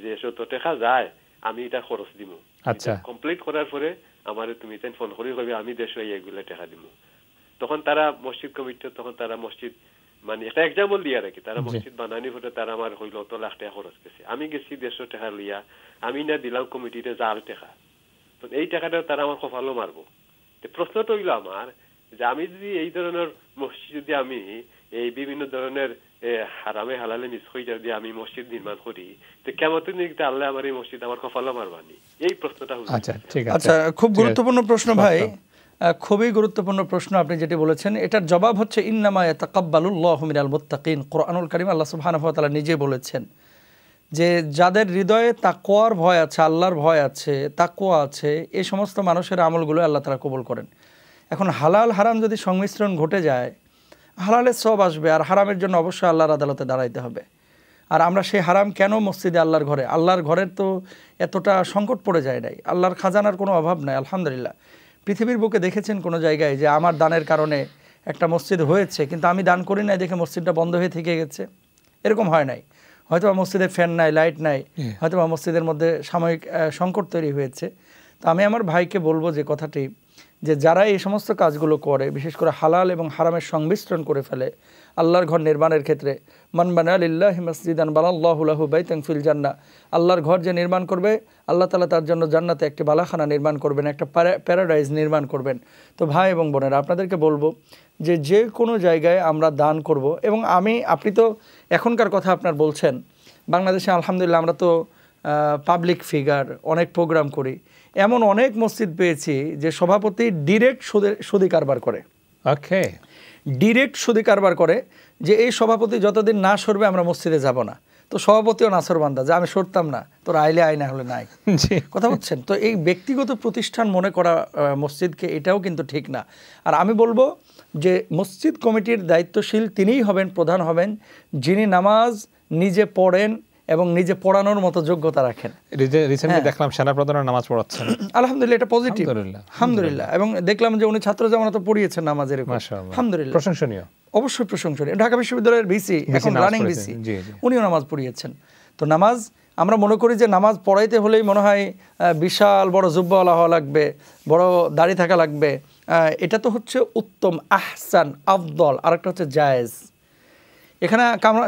যে এসব তো টাকা যায়, আমি এটা খরচ দিমু,
আচ্ছা
কমপ্লিট করার পরে আমার তুমি তাই ফোন করি কইবে আমি দেশে এগুলো টাকা দিমু। তখন তারা মসজিদ কমিটি, তখন তারা মসজিদ মানে একটা এক্সাম্পল দিয়া রাখি, তারা মসজিদ বানানি হতে তারা আমার হইল 1 লাখ টাকা খরচ গেছে, আমি গেছি 150 টাকা লইয়া, আমি না দিলাম কমিটিতে জাল টাকা, তো এই টাকাটা তারা আমার কপালও মারবো। প্রশ্নটা হইল আমার যে আমি যদি এই ধরনের মসজিদ যদি আমি এই বিভিন্ন ধরনের হারামে হালালে মিস হয়ে যদি আমি মসজিদ নির্মাণ করি, তো কেমন নিতে আল্লাহ আমার এই মসজিদ আমার কপালও মারবানি, এই প্রশ্নটা।
আচ্ছা ঠিক আছে,
আচ্ছা খুব গুরুত্বপূর্ণ প্রশ্ন ভাই, খুবই গুরুত্বপূর্ণ প্রশ্ন আপনি যেটি বলেছেন। এটার জবাব হচ্ছে ইন্নামা ইয়াতাকাব্বালুল্লাহু মিনাল মুত্তাকিন। কুরআনুল কারীম আল্লাহ সুবহানাহু ওয়া তাআলা নিজে বলেছেন যে যাদের হৃদয়ে তাকওয়ার ভয় আছে, আল্লাহর ভয় আছে, তাকওয়া আছে, এই সমস্ত মানুষের আমলগুলো আল্লাহ তাআলা কবুল করেন। এখন হালাল হারাম যদি সংমিশ্রণ ঘটে যায়, হালালের সব আসবে, আর হারামের জন্য অবশ্যই আল্লাহর আদালতে দাঁড়াইতে হবে। আর আমরা সেই হারাম কেন মসজিদে আল্লাহর ঘরের তো এতটা সংকট পড়ে যায় নাই, আল্লাহর খাজানার কোনো অভাব নাই আলহামদুলিল্লাহ। পৃথিবীর বুকে দেখেছেন কোনো জায়গায় যে আমার দানের কারণে একটা মসজিদ হয়েছে কিন্তু আমি দান করি নাই দেখে মসজিদটা বন্ধ হয়ে থেকে গেছে? এরকম হয় নাই। হয়তো মসজিদে ফ্যান নাই, লাইট নাই, হয়তো মসজিদের মধ্যে সাময়িক সংকট তৈরি হয়েছে। তো আমি আমার ভাইকে বলবো যে কথাটি, যে যারা এই সমস্ত কাজগুলো করে, বিশেষ করে হালাল এবং হারামের সংমিশ্রণ করে ফেলে আল্লাহর ঘর নির্মাণের ক্ষেত্রে, মান বানা লিল্লাহি মাসজিদান বানাল্লাহু লাহু বাইতান ফিল জান্নাহ, আল্লাহর ঘর যে নির্মাণ করবে আল্লাহ তাআলা তার জন্য জান্নাতে একটি বালাখানা নির্মাণ করবেন, একটা প্যারাডাইজ নির্মাণ করবেন। তো ভাই এবং বোনেরা, আপনাদেরকে বলবো যে যে কোনো জায়গায় আমরা দান করব। এবং আপনি তো এখনকার কথা আপনার বলছেন, বাংলাদেশে আলহামদুলিল্লাহ আমরা তো পাবলিক ফিগার, অনেক প্রোগ্রাম করি, এমন অনেক মসজিদ পেয়েছি যে সভাপতি ডিরেক্ট সুদি কারবার করে।
ওকে,
ডিরেক্ট সুদি কারবার করে যে এই সভাপতি যতদিন না সরবে আমরা মসজিদে যাব না। তো সভাপতিও নাসরবান্দা, যে আমি সরতাম না, তোর আইলে আয়, না হলে নাই। কথা বলছেন তো, এই ব্যক্তিগত প্রতিষ্ঠান মনে করা মসজিদকে, এটাও কিন্তু ঠিক না। আর আমি বলবো যে মসজিদ কমিটির দায়িত্বশীল তিনিই হবেন, প্রধান হবেন, যিনি নামাজ নিজে পড়েন এবং নিজে পড়ানোর মতো যোগ্যতা রাখেন।
রিসেন্টলি দেখলাম সেনাপ্রধানের নামাজ পড়াচ্ছেন,
আলহামদুলিল্লাহ, এটা পজিটিভ, আলহামদুলিল্লাহ। এবং দেখলাম যে উনি ছাত্র জামানাতে পড়িয়েছেন নামাজের, আলহামদুলিল্লাহ,
প্রশংসনীয়,
অবশ্যই প্রশংসনীয়। ঢাকা বিশ্ববিদ্যালয়ের ভিসি, এখন রানিং ভিসি, উনিও নামাজ পড়িয়েছেন। তো নামাজ আমরা মনে করি যে নামাজ পড়াইতে হলেই মনে হয় বিশাল বড় জুব্বাওয়ালা হওয়া লাগবে, বড় দাড়ি থাকা লাগবে। এটা তো হচ্ছে উত্তম, আহসান, আফদল। আরেকটা হচ্ছে জায়েজ। এখানে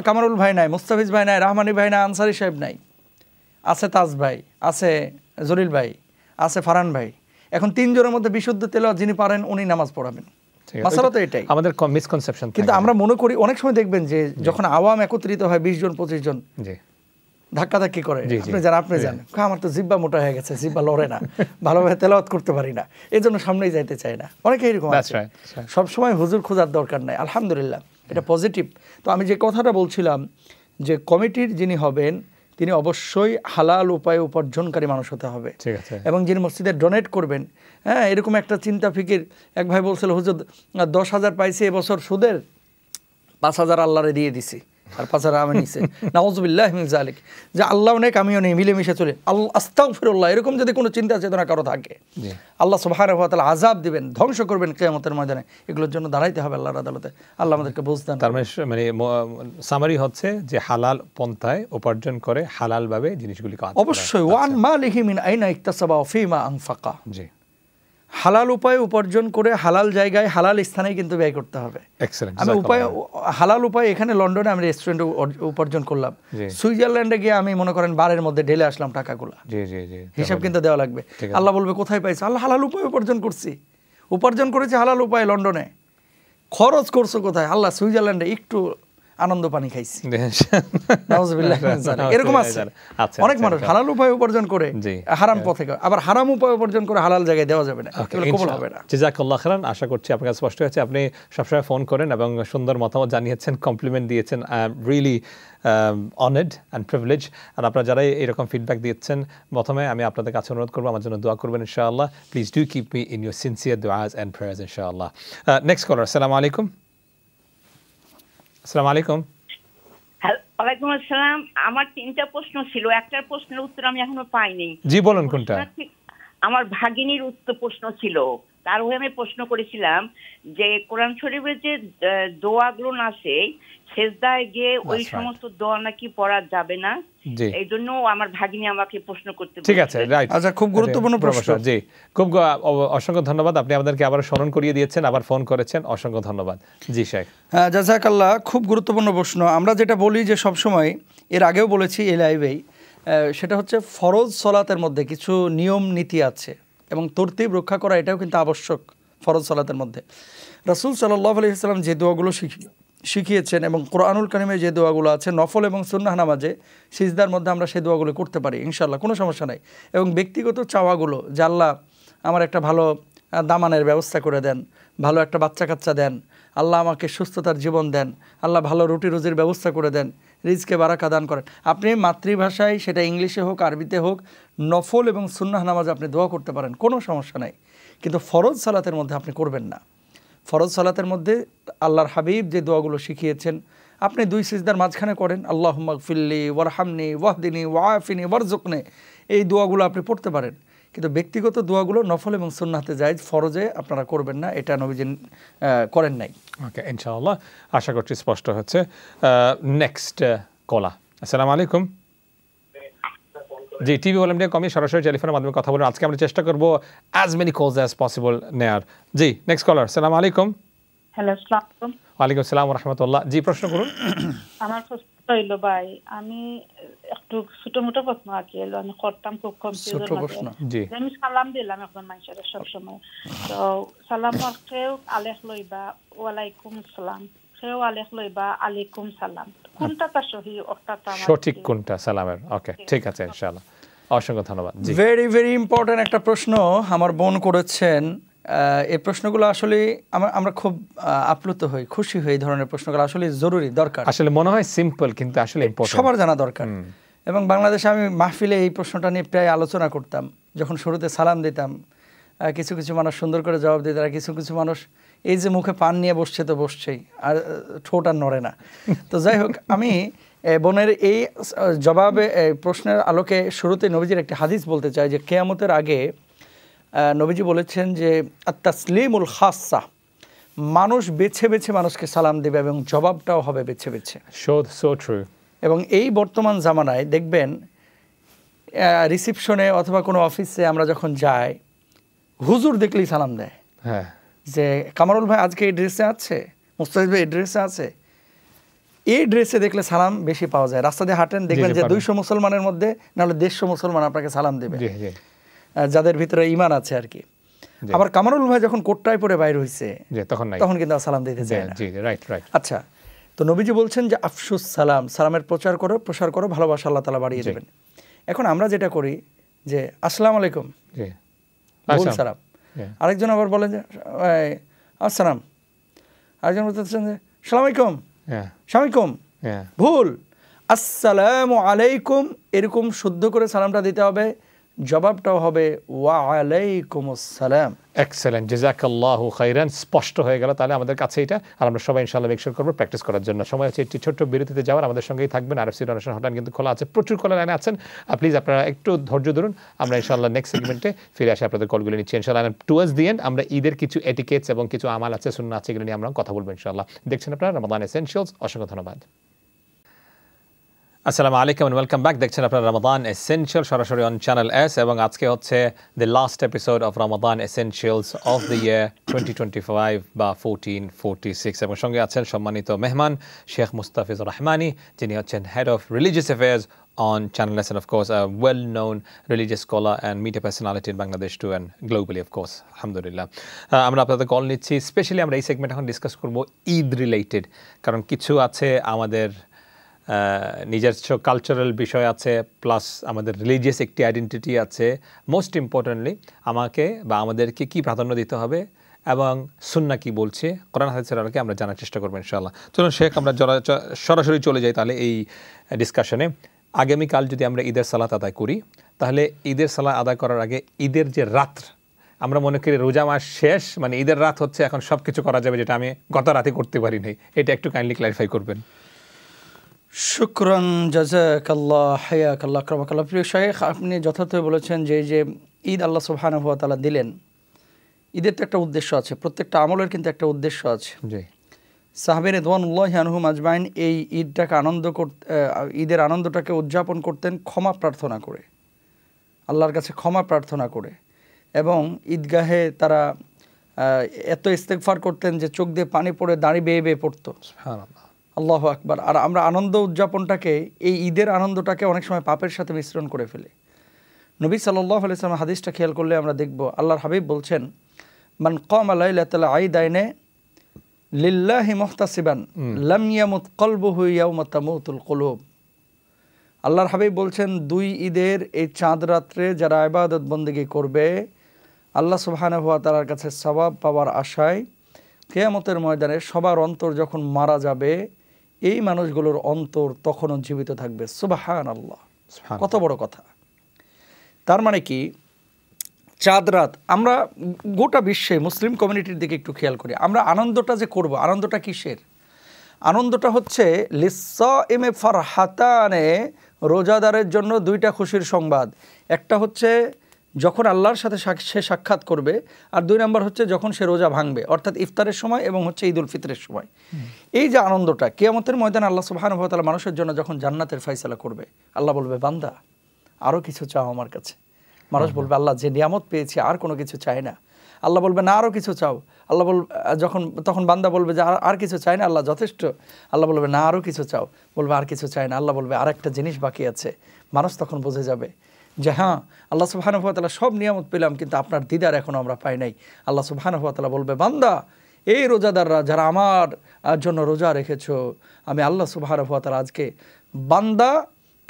কামারুল ভাই নাই, মুস্তাফিজ ভাই নাই, রহমানি ভাই নাই, আনসারি সাহেব নাই, আছে তাজ ভাই, আছে জলিল ভাই, আছে ফারহান ভাই। এখন তিনজনের মধ্যে বিশুদ্ধ তেলাওয়াত যিনি পারেন উনি নামাজ পড়াবেন। মাসালা তো এটাই
আমাদের মিসকনসেপশন।
কিন্তু আমরা মনে করি অনেক সময় দেখবেন যে যখন আওয়াম একত্রিত হয় 20 জন 25 জন, ধাক্কাধাক্কি করে, আপনি জান আমার তো জিব্বা মোটা হয়ে গেছে, জিব্বা লড়ে না, ভালোভাবে তেলাওয়াত করতে পারি না, এই জন্য সামনেই যাইতে চায় না। অনেকে এরকম আছে। সবসময় হুজুর খোঁজার দরকার নাই, আলহামদুলিল্লাহ, এটা পজিটিভ। তো আমি যে কথাটা বলছিলাম যে কমিটির যিনি হবেন তিনি অবশ্যই হালাল উপায়ে উপার্জনকারী মানুষ হতে হবে, এবং যিনি মসজিদে ডোনেট করবেন, হ্যাঁ, এরকম একটা চিন্তা ফিকির। এক ভাই বলছিল, হুজুর 10,000 পাইছি এবছর সুদের, 5,000 আল্লাহরে দিয়ে দিছি, আর 5,000 আমি নিছে। নাউযুবিল্লাহি মিন যালিক, যে আল্লাহ অনেক আমিও নেই, মিলেমিশে চলে, আল্লাহ আস্তাগফিরুল্লাহ, এরকম যদি কোনো চিন্তা চেতনা কারো থাকে, আল্লাহ সুবহানাহু ওয়া তাআলা আযাব দিবেন, ধ্বংস করবেন কিয়ামতের ময়দানে। এগুলোর জন্য দাঁড়াইতে হবে আল্লাহর আদালতে। আল্লাহ আমাদেরকে বুঝদান।
তার মানে সামারি হচ্ছে যে হালাল পন্থায় উপার্জন করে, হালাল ভাবে জিনিসগুলি কাজ,
অবশ্যই ওয়ান মালিহি মিন আইনা ইকতাসাবা ওয়া ফিমা আনফাকা। জি, হালাল উপায়ে উপার্জন করে হালাল জায়গায় হালাল স্থানেই কিন্তু ব্যয় করতে হবে। আমি হালাল উপায় এখানে লন্ডনে আমি রেস্টুরেন্টে উপার্জন করলাম, সুইজারল্যান্ডে গিয়ে আমি মনে করেন বারের মধ্যে ঢেলে আসলাম টাকাগুলো, হিসাব কিন্তু দেওয়া লাগবে। আল্লাহ বলবে কোথায় পাইছো? আল্লাহ হালাল উপায়ে উপার্জন করেছি হালাল উপায়ে লন্ডনে। খরচ করছো কোথায়? আল্লাহ সুইজারল্যান্ডে একটু আনন্দ পানি খাইছি। এরকম আছে অনেক মানুষ হালাল উপায় উপার্জন করে হারাম পথে, আবার হারাম উপায় উপার্জন করে হালাল জায়গায় দেওয়া যাবে না, কবুল হবে না।
জাযাকাল্লাহ খাইরান। আশা করছি আপনার কাছে স্পষ্ট হয়েছে। আপনি সবসময় ফোন করেন এবং সুন্দর মতামত জানিয়েছেন, কমপ্লিমেন্ট দিয়েছেন। I am really honoured and privilege. আর আপনারা যারাই এরকম ফিডব্যাক দিচ্ছেন, প্রথমে আমি আপনাদের কাছে অনুরোধ করবো আমার জন্য দোয়া করবেন ইনশাআল্লাহ। Please do keep me in your sincere দুআস অ্যান্ড প্রেয়ার্স ইনশাআল্লাহ। নেক্সট কলার, আসসালামু আলাইকুম। আসসালামু আলাইকুম।
ওয়ালাইকুম আসসালাম। আমার 3টা প্রশ্ন ছিল, একটার প্রশ্নের উত্তর আমি এখনো পাইনি।
জি বলুন, কোনটা?
আমার ভাগিনীর প্রশ্ন ছিল, তার হয়ে আমি প্রশ্ন করেছিলাম যে কোরআন শরীফের যে দোয়াগুলো আছে সেজদায় গিয়ে ওই সমস্ত দোয়া নাকি পড়া যাবে না, এই জন্য আমার ভাগিনী আমাকে প্রশ্ন করতে।
ঠিক আছে, রাইট।
আচ্ছা, খুব গুরুত্বপূর্ণ প্রশ্ন।
জি, খুব অসংখ্য ধন্যবাদ। আপনি আমাদেরকে আবার স্মরণ করিয়ে দিয়েছেন, আবার ফোন করেছেন, অসংখ্য ধন্যবাদ। জি শেখ।
হ্যাঁ, জাযাকাল্লাহ, খুব গুরুত্বপূর্ণ প্রশ্ন। আমরা যেটা বলি যে সবসময়, এর আগেও বলেছি এই লাইভেই, সেটা হচ্ছে ফরজ সলাতের মধ্যে কিছু নিয়ম নীতি আছে এবং তরতিব রক্ষা করা এটাও কিন্তু আবশ্যক ফরজ সলাতের মধ্যে। রাসূল সাল্লাল্লাহু আলাইহি ওয়াসাল্লাম যে দোয়াগুলো শিখিয়েছেন এবং কোরআনুল কারিমে যে দোয়াগুলো আছে নফল এবং সুন্নাহ নামাজে সিজদার মধ্যে আমরা সেই দোয়াগুলো করতে পারি ইনশাআল্লাহ, কোনো সমস্যা নাই। এবং ব্যক্তিগত চাওয়াগুলো, যে আল্লাহ আমার একটা ভালো দামানের ব্যবস্থা করে দেন, ভালো একটা বাচ্চা কাচ্চা দেন, আল্লাহ আমাকে সুস্থতার জীবন দেন, আল্লাহ ভালো রুটি রুজির ব্যবস্থা করে দেন, রিজকে বারাকা দান করেন। আপনি মাতৃভাষায়, সেটা ইংলিশে হোক আরবিতে হোক, নফল এবং সুন্নাহ নামাজ আপনি দোয়া করতে পারেন, কোনো সমস্যা নাই। কিন্তু ফরজ সালাতের মধ্যে আপনি করবেন না। ফরজ সালাতের মধ্যে আল্লাহর হাবিব যে দোয়াগুলো শিখিয়েছেন আপনি 2 সিজদার মাঝখানে করেন, আল্লাহুম্মা গফিরলি ওয়ারহামনি ওয়াহদিনি ওয়াআফিনি ওয়ারযুকনি, এই দোয়াগুলো আপনি পড়তে পারেন। কিন্তু ব্যক্তিগত দোয়াগুলো নফল এবং সুন্নাতে জায়েজ, ফরজে আপনারা করবেন না, এটা নবীজি করেন নাই।
ওকে, ইনশাআল্লাহ, আশা করছি স্পষ্ট হচ্ছে। নেক্সট কলা। আসসালামু আলাইকুম। জি, টিভি ভলিউমটা কমিয়ে সরাসরি টেলিফোনের মাধ্যমে কথা বলুন। আজকে আমরা চেষ্টা করবো অ্যাজ মেনি কলস অ্যাজ পসিবল নেয়ার। জি, নেক্সট কলার। আসসালামু আলাইকুম।
হ্যালো, আসসালামু আলাইকুম।
ওয়ালাইকুম আসসালাম ওয়া রাহমাতুল্লাহ। জি, প্রশ্ন করুন।
আমার প্রশ্ন হইল ভাই, আমি একটু ছোট-মোটো প্রশ্ন আছে, আমি করতাম খুব কম।
ছোট প্রশ্ন।
জি,
আমি সালাম দিলাম এখন মানুষের সব সময়, তো সালাম কেউ আলেখ লইবা ওয়ালাইকুম আসসালাম, কেউ আলেখ লইবা আলাইকুম সালাম। কোনটা সহি অর্থাৎ
সঠিক কোনটা সালামের। ওকে, ঠিক আছে, ইনশাআল্লাহ। অসংখ্য ধন্যবাদ। জি,
ভেরি ভেরি ইম্পর্টেন্ট একটা প্রশ্ন আমার বোন করেছেন। এই প্রশ্নগুলো আসলে আমরা খুব আপ্লুত হই, খুশি হই। এই ধরনের প্রশ্নগুলো আসলে জরুরি, দরকার।
আসলে মনে হয় সিম্পল, কিন্তু আসলে ইম্পর্টেন্ট,
সবার জানা দরকার। এবং বাংলাদেশে আমি মাহফিলে এই প্রশ্নটা নিয়ে প্রায় আলোচনা করতাম। যখন শুরুতে সালাম দিতাম, কিছু কিছু মানুষ সুন্দর করে জবাব দিত, আর কিছু কিছু মানুষ এই যে মুখে পান নিয়ে বসছে তো বসছেই, আর ঠোঁট আর নড়ে না। তো যাই হোক, আমি বোনের এই জবাবে প্রশ্নের আলোকে শুরুতে নবীজির একটি হাদিস বলতে চাই যে কিয়ামতের আগে নবীজি বলেছেন যে আত-তাসলিমুল খাসসা, মানুষ বেছে বেছে মানুষকে সালাম দেবে এবং জবাবটাও হবে বেছে বেছে।
So true. এবং
এই বর্তমান জামানায় দেখবেন রিসিপশনে অথবা কোনো অফিসে আমরা যখন যাই, হুজুর দেখলেই সালাম দেয়।
হ্যাঁ,
যে কামারুল ভাই আজকে এই ড্রেসে আছে, মুস্তাফিজ ভাই এই ড্রেসে আছে, এই ড্রেসে দেখলে সালাম বেশি পাওয়া যায়। রাস্তা দিয়ে হাঁটেন, দেখবেন যে 200 মুসলমানের মধ্যে নাহলে 150 মুসলমান আপনাকে সালাম দেবে, যাদের ভিতরে ঈমান আছে আর কি। আবার কামারুল ভাই যখন কোটটাই পরে বাইরে হইছে তখন কিন্তু সালাম দিতে চায় না। আচ্ছা, তো নবীজি বলছেন যে আফসুস সালাম, সালামের প্রচার করো, প্রসার করো, ভালোবাসা আল্লাহ তাআলা বাড়িয়ে দেবেন। এখন আমরা যেটা করি যে আসসালামু আলাইকুম, ভুল সালাম। আরেকজন আবার বলেন যে আসসালাম, আরেকজন বলতেছেন যে সালাম আলাইকুম, সালামালাইকুম, ভুল। আসসালামু আলাইকুম এরকম শুদ্ধ করে সালামটা দিতে হবে, জবাবটাও হবে ওয়া আলাইকুমুস সালাম।
এক্সেলেন্ট, জাযাকাল্লাহু খাইরান। স্পষ্ট হয়ে গেল তাহলে আমাদের কাছে এটা, আর আমরা সবাই ইনশাআল্লাহ মেকশিওর করব প্র্যাকটিস করার জন্য। সময় আছে একটি ছোট্ট বিরতিতে যাওয়ার, আমাদের সঙ্গেই থাকবেন। আরএফসি ডোনেশন হটলাইন কিন্তু খোলা আছে, প্রচুর কলার লাইনে আছেন। প্লিজ আপনারা একটু ধৈর্য ধরুন, আমরা ইনশাআল্লাহ নেক্সট সেগমেন্টে ফিরে আসি, আপনাদের কলগুলো নিচ্ছি ইনশাআল্লাহ। টুয়ার্ডস দি এন্ড আমরা ঈদের কিছু এটিকেটস এবং কিছু আমাল আছে, সুন্নাহ আছে, এগুলো নিয়ে আমরা কথা বলবো ইনশাআল্লাহ। দেখছেন আপনারা রমাদান এসেনশিয়ালস। অসংখ্য ধন্যবাদ। আসসালামু আলাইকুম এন্ড ওয়েলকাম ব্যাক। দেখছেন আপনারা রমাদান এসেনশিয়াল সরাসরি অন চ্যানেল এস, এবং আজকে হচ্ছে the last episode of Ramadan essentials of the year 2025 বা 1446, এবং সঙ্গে আছেন সম্মানিত মেহমান শেখ মুস্তাফিজ রহমানি, যিনি হচ্ছেন head of religious affairs on Channel S, and of course a well-known religious scholar and media personality in Bangladesh too and globally of course, alhamdulillah. আমরা আপনাদের কল নিচ্ছি, স্পেশালি আমরা এই সেগমেন্ট এখন ডিসকাস করব ঈদ রিলেটেড, কারণ কিছু আছে আমাদের নিজস্ব কালচারাল বিষয় আছে, প্লাস আমাদের রিলিজিয়াস একটি আইডেন্টিটি আছে। মোস্ট ইম্পর্টেন্টলি আমাকে বা আমাদেরকে কি প্রাধান্য দিতে হবে এবং সুন্নাহ কি বলছে, কোরআন হাদিসের আলোকে আমরা জানার চেষ্টা করবো ইনশাআল্লাহ। চলুন শেখ, আমরা সরাসরি চলে যাই তাহলে এই ডিসকাশনে। আগামীকাল যদি আমরা ঈদের সালাত আদায় করি, তাহলে ঈদের সালাত আদায় করার আগে ঈদের যে রাত, আমরা মনে করি রোজা মাস শেষ মানে ঈদের রাত হচ্ছে, এখন সব কিছু করা যাবে যেটা আমি গত রাতে করতে পারি নাই, এটা একটু কাইন্ডলি ক্লারিফাই করবেন।
শুকরান, জাযাকাল্লাহ, হায়াকাল্লাহ, আকরামাকাল্লাহ। প্রিয় শাইখ, আপনি যথার্থ বলেছেন যে এই যে ঈদ আল্লাহ সুবহানাহু ওয়া তাআলা দিলেন, ঈদের তো একটা উদ্দেশ্য আছে, প্রত্যেকটা আমলের কিন্তু একটা উদ্দেশ্য আছে। জি, সাহাবে রিদওয়ানুল্লাহি আনহুম আজমাইন এই ঈদটাকে ঈদের আনন্দটাকে উদযাপন করতেন ক্ষমা প্রার্থনা করে, আল্লাহর কাছে ক্ষমা প্রার্থনা করে, এবং ঈদগাহে তারা এত ইস্তেগফার করতেন যে চোখ দিয়ে পানি পড়ে দাঁড়ি বেয়ে বেয়ে পড়তো। সুবহানাল্লাহ, আল্লাহু আকবার। আর আমরা আনন্দ উদযাপনটাকে, এই ঈদের আনন্দটাকে অনেক সময় পাপের সাথে মিশ্রণ করে ফেলি। নবী সাল্লাল্লাহু আলাইহি ওয়াসাল্লাম হাদিসটা খেয়াল করলে আমরা দেখব, আল্লাহর হাবিব বলছেন, মান কামা লাইলাতাল ঈদাইনে লিল্লাহি মুহতাসিবান লাম ইয়ামুত কলবুহু ইয়াওমা তামুতুল কুলুব। আল্লাহর হাবিব বলছেন, 2 ঈদের এই চাঁদ রাত্রে যারা ইবাদত বন্দেগী করবে, আল্লাহ সুবহানাহু ওয়া তাআলার কাছে সওয়াব পাওয়ার আশায় কিয়ামতের ময়দানে সবার অন্তর যখন মারা যাবে, এই মানুষগুলোর অন্তর তখনও জীবিত থাকবে। সুবহানাল্লাহ, কত বড় কথা। তার মানে কি, চাঁদ রাত আমরা গোটা বিশ্বে মুসলিম কমিউনিটির দিকে একটু খেয়াল করি, আমরা আনন্দটা যে করব, আনন্দটা কিসের? আনন্দটা হচ্ছে লিসাইমে ফারহাতানে, রোজাদারের জন্য 2টা খুশির সংবাদ। একটা হচ্ছে যখন আল্লাহর সাথে সে সাক্ষাৎ করবে, আর 2 নম্বর হচ্ছে যখন সে রোজা ভাঙবে, অর্থাৎ ইফতারের সময় এবং হচ্ছে ঈদুল ফিতরের সময়। এই যে আনন্দটা, কিয়ামতের ময়দানে আল্লাহ সুবহানাহু ওয়া তাআলা মানুষের জন্য যখন জান্নাতের ফয়সালা করবে, আল্লাহ বলবে, বান্দা আরও কিছু চাও আমার কাছে। মানুষ বলবে, আল্লাহ যে নিয়ামত পেয়েছি আর কোনো কিছু চাই না। আল্লাহ বলবে, না আরও কিছু চাও। আল্লাহ তখন বান্দা বলবে যে আর কিছু চাই না, আল্লাহ যথেষ্ট। আল্লাহ বলবে, না আরও কিছু চাও। বলবে, আর কিছু চাই না। আল্লাহ বলবে, আর একটা জিনিস বাকি আছে। মানুষ তখন বুঝে যাবে যে হ্যাঁ, আল্লাহ সুবহানাহু ওয়া তাআলা সব নিয়ামত পেলাম, কিন্তু আপনার দিদার এখনও আমরা পাই নাই। আল্লাহ সুবহানাহু ওয়া তাআলা বলবে, বান্দা এই রোজাদাররা যারা আমার জন্য রোজা রেখেছো, আমি আল্লাহ সুবহানাহু ওয়া তাআলা আজকে বান্দা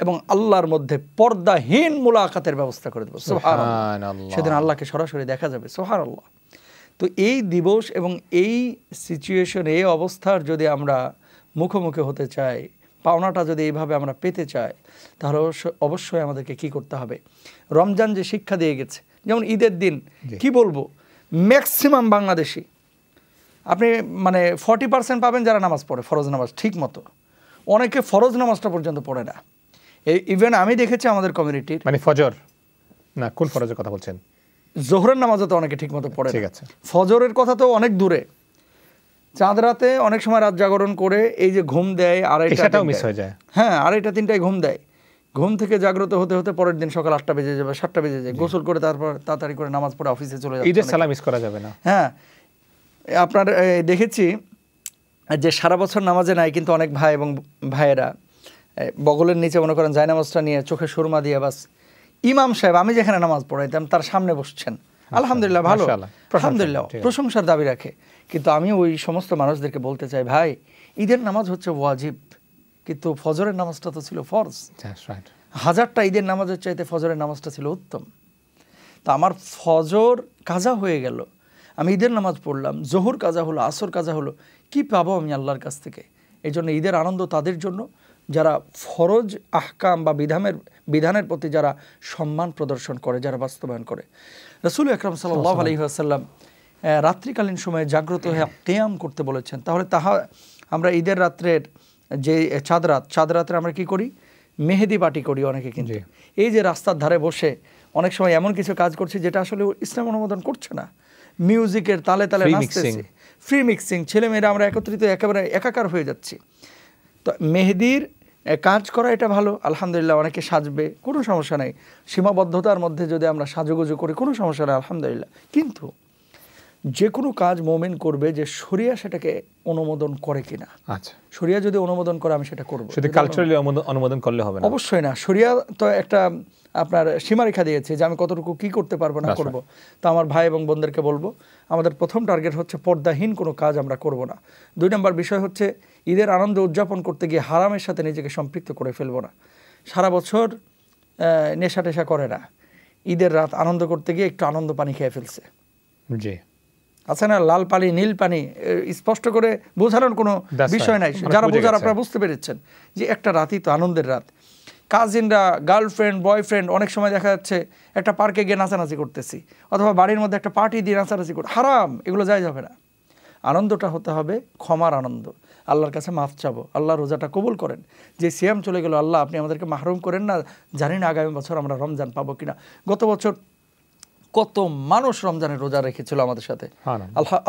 এবং আল্লাহর মধ্যে পর্দাহীন মুলাকাতের ব্যবস্থা করে দেবো। সুবহানাল্লাহ, সেদিন আল্লাহকে সরাসরি দেখা যাবে। সুবহানাল্লাহ। তো এই দিবস এবং এই সিচুয়েশন, এই অবস্থার যদি আমরা মুখোমুখি হতে চাই, পাওনাটা যদি এইভাবে আমরা পেতে চাই, তাহলে অবশ্যই আমাদেরকে কি করতে হবে? রমজান যে শিক্ষা দিয়ে গেছে, যেমন ঈদের দিন কি বলবো, ম্যাক্সিমাম বাংলাদেশি আপনি মানে 40% পাবেন যারা নামাজ পড়ে, ফরজ নামাজ ঠিক মতো। অনেকে ফরজ নামাজটা পর্যন্ত পড়ে না। ইভেন আমি দেখেছি আমাদের কমিউনিটির,
মানে ফজর না, কোন ফরজের কথা বলছেন?
জোহরের নামাজও তো অনেকে ঠিক মতো পড়ে।
ঠিক আছে,
ফজরের কথা তো অনেক দূরে। চাঁদ রাতে অনেক সময় রাত জাগরণ করে এই যে ঘুম দেয়,
আড়াইটাও মিস হয়ে যায়।
হ্যাঁ, 2:30 3টায় ঘুম দেয়। ঘুম থেকে জাগ্রত হতে হতে পরের দিন সকাল 8টা বেজে যাবে, 7টা বেজে যায়। গোসল করে তারপর তাড়াতাড়ি করে নামাজ পড়ে অফিসে চলে যাবে।
ঈদের সালাম মিস করা যাবে না।
হ্যাঁ, আপনার দেখেছি যে সারা বছর নামাজে নাই, কিন্তু অনেক ভাই এবং ভাইয়েরা বগলের নিচে মনে করেন জায়নামাজটা নিয়ে চোখে সুরমা দিয়ে বাস ইমাম সাহেব আমি যেখানে নামাজ পড়াইতাম তার সামনে বসছেন। আলহামদুলিল্লাহ, ভালো, আলহামদুলিল্লাহ, প্রশংসার দাবি রাখে। কিন্তু আমি ওই সমস্ত মানুষদেরকে বলতে চাই, ভাই ঈদের নামাজ হচ্ছে ওয়াজিব, কিন্তু ফজরের নামাজটা তো ছিল ফরজ। 1000টা ঈদের নামাজের চাইতে ফজরের নামাজটা ছিল উত্তম। তো আমার ফজর কাজা হয়ে গেল, আমি ঈদের নামাজ পড়লাম, জোহর কাজা হলো, আসর কাজা হলো, কি পাবো আমি আল্লাহর কাছ থেকে? এই জন্য ঈদের আনন্দ তাদের জন্য যারা ফরজ আহকাম বা বিধানের প্রতি যারা সম্মান প্রদর্শন করে, যারা বাস্তবায়ন করে। রাসূল আকরাম সাল্লাল্লাহু আলাইহি ওয়াসাল্লাম রাত্রিকালীন সময়ে জাগ্রত হয়ে কিয়াম করতে বলেছেন। তাহলে আমরা ঈদের রাত্রের যে চাঁদ রাত্রে আমরা কি করি? মেহেদি পার্টি করি অনেকে। কিন্তু এই যে রাস্তার ধারে বসে অনেক সময় এমন কিছু কাজ করছে যেটা আসলে ইসলাম অনুমোদন করছে না, মিউজিকের তালে তালে নাচতেছি, ফ্রি মিক্সিং, ছেলেমেয়েরা আমরা একত্রিত একেবারে একাকার হয়ে যাচ্ছি। তো মেহেদির কাজ করা এটা ভালো, আলহামদুলিল্লাহ, অনেকে সাজবে, কোনো সমস্যা নেই। সীমাবদ্ধতার মধ্যে যদি আমরা সাজুগুজু করি কোনো সমস্যা নেই, আলহামদুলিল্লাহ। কিন্তু যে কোনো কাজ মুমিন করবে যে শরিয়া সেটাকে অনুমোদন করে কিনা। আচ্ছা, শরিয়া যদি অনুমোদন করে আমি সেটা করব,
শুধু কালচারালি অনুমোদন করলে হবে না,
অবশ্যই না। শরিয়া তো একটা আপনার সীমারেখা দিয়েছে যে আমি কতটুকু কি করতে পারবো না করব। তো আমার ভাই এবং বোনদেরকে বলবো, আমাদের প্রথম টার্গেট হচ্ছে পর্দাহীন কোনো কাজ আমরা করব না। 2 নম্বর বিষয় হচ্ছে ঈদের আনন্দ উদযাপন করতে গিয়ে হারামের সাথে নিজেকে সম্পৃক্ত করে ফেলবো না। সারা বছর নেশা টেশা করে না, ঈদের রাত আনন্দ করতে গিয়ে একটু আনন্দ পানি খেয়ে ফেলছে।
জি,
আছে না, লাল পানি নীল পানি, স্পষ্ট করে বোঝানোর কোনো বিষয় নাই। যারা বোঝার আপনারা বুঝতে পেরেছেন যে একটা রাতই তো আনন্দের রাত। কাজিনরা, গার্লফ্রেন্ড, বয়ফ্রেন্ড অনেক সময় দেখা যাচ্ছে একটা পার্কে গিয়ে নাচানাচি করতেছি, অথবা বাড়ির মধ্যে একটা পার্টি দিয়ে নাচানাচি করে, হারাম, এগুলো যাই যাবে না। আনন্দটা হতে হবে ক্ষমার আনন্দ, আল্লাহর কাছে মাফ চাবো, আল্লাহ রোজাটা কবুল করেন। যে সিয়াম চলে গেল, আল্লাহ আপনি আমাদেরকে মাহরুম করেন না, জানি না আগামী বছর আমরা রমজান পাবো কিনা। গত বছর কত মানুষ রমজানের রোজা রেখেছিল আমাদের সাথে,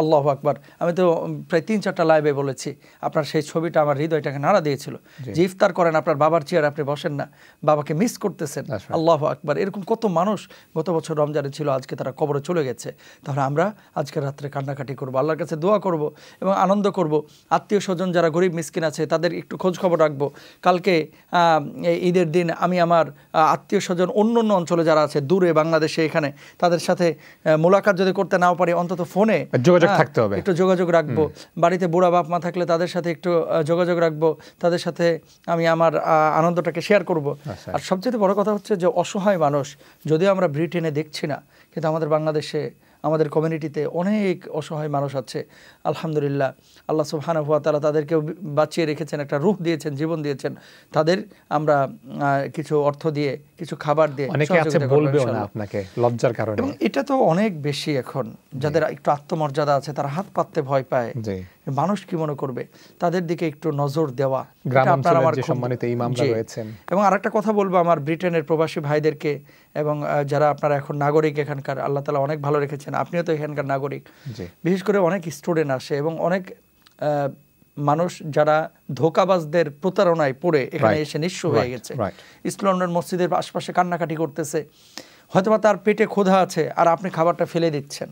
আল্লাহু আকবার। আমি তো প্রায় 3-4টা লাইভে বলেছি, আপনার সেই ছবিটা আমার হৃদয়টাকে নাড়া দিয়েছিল। যে ইফতার করেন, আপনার বাবার চেয়ারে আপনি বসেন না, বাবাকে মিস করতেছেন, আল্লাহু আকবার। এরকম কত মানুষ গত বছর রমজানে ছিল, আজকে তারা কবরে চলে গেছে। তাহলে আমরা আজকে রাত্রে কান্নাকাটি করবো, আল্লাহর কাছে দোয়া করব এবং আনন্দ করব। আত্মীয় স্বজন যারা গরিব মিসকিন আছে তাদের একটু খোঁজ খবর রাখবো। কালকে ঈদের দিন আমি আমার আত্মীয় স্বজন অন্য অঞ্চলে যারা আছে দূরে, বাংলাদেশে, এখানে তাদের সাথে মোলাকাত যদি করতে নাও পারি, অন্তত ফোনে
যোগাযোগ থাকতে হবে,
একটু যোগাযোগ রাখবো। বাড়িতে বুড়া বাপ মা থাকলে তাদের সাথে একটু যোগাযোগ রাখবো, তাদের সাথে আমি আমার আনন্দটাকে শেয়ার করব। আর সবচেয়ে বড় কথা হচ্ছে যে অসহায় মানুষ, যদিও আমরা ব্রিটেনে দেখছি না, কিন্তু আমাদের বাংলাদেশে, আমাদের কমিউনিটিতে অনেক অসহায় মানুষ আছে। আলহামদুলিল্লাহ, আল্লাহ সুবহানাহু ওয়া তাআলা তাদেরকেও বাঁচিয়ে রেখেছেন, একটা রূহ দিয়েছেন, জীবন দিয়েছেন। তাদের আমরা কিছু অর্থ দিয়ে, কিছু খাবার দিয়ে,
অনেকে আছে বলবেও না আপনাকে লজ্জার কারণে।
এবং এটা তো অনেক বেশি এখন, যাদের একটু আত্মমর্যাদা আছে তারা হাত পাততে ভয় পায়, মানুষ কি মনে করবে, তাদের দিকে একটু নজর দেওয়া। এবং আরেকটা কথা বলবো আমার ব্রিটেনের প্রবাসী ভাইদেরকে এবং যারা আপনারা এখন নাগরিক এখানকার, আল্লাহ তাআলা অনেক ভালো রেখেছেন, আপনিও তো এখানকার নাগরিক। বিশেষ করে অনেক স্টুডেন্ট আসে এবং অনেক মানুষ যারা ধোঁকাবাজদের প্রতারণায় পড়ে এখানে এসে নিঃস্ব হয়ে গেছে, ইস্ট লন্ডন মসজিদের আশপাশে কান্নাকাটি করতেছে। হয়তোবা তার পেটে ক্ষুধা আছে আর আপনি খাবারটা ফেলে দিচ্ছেন,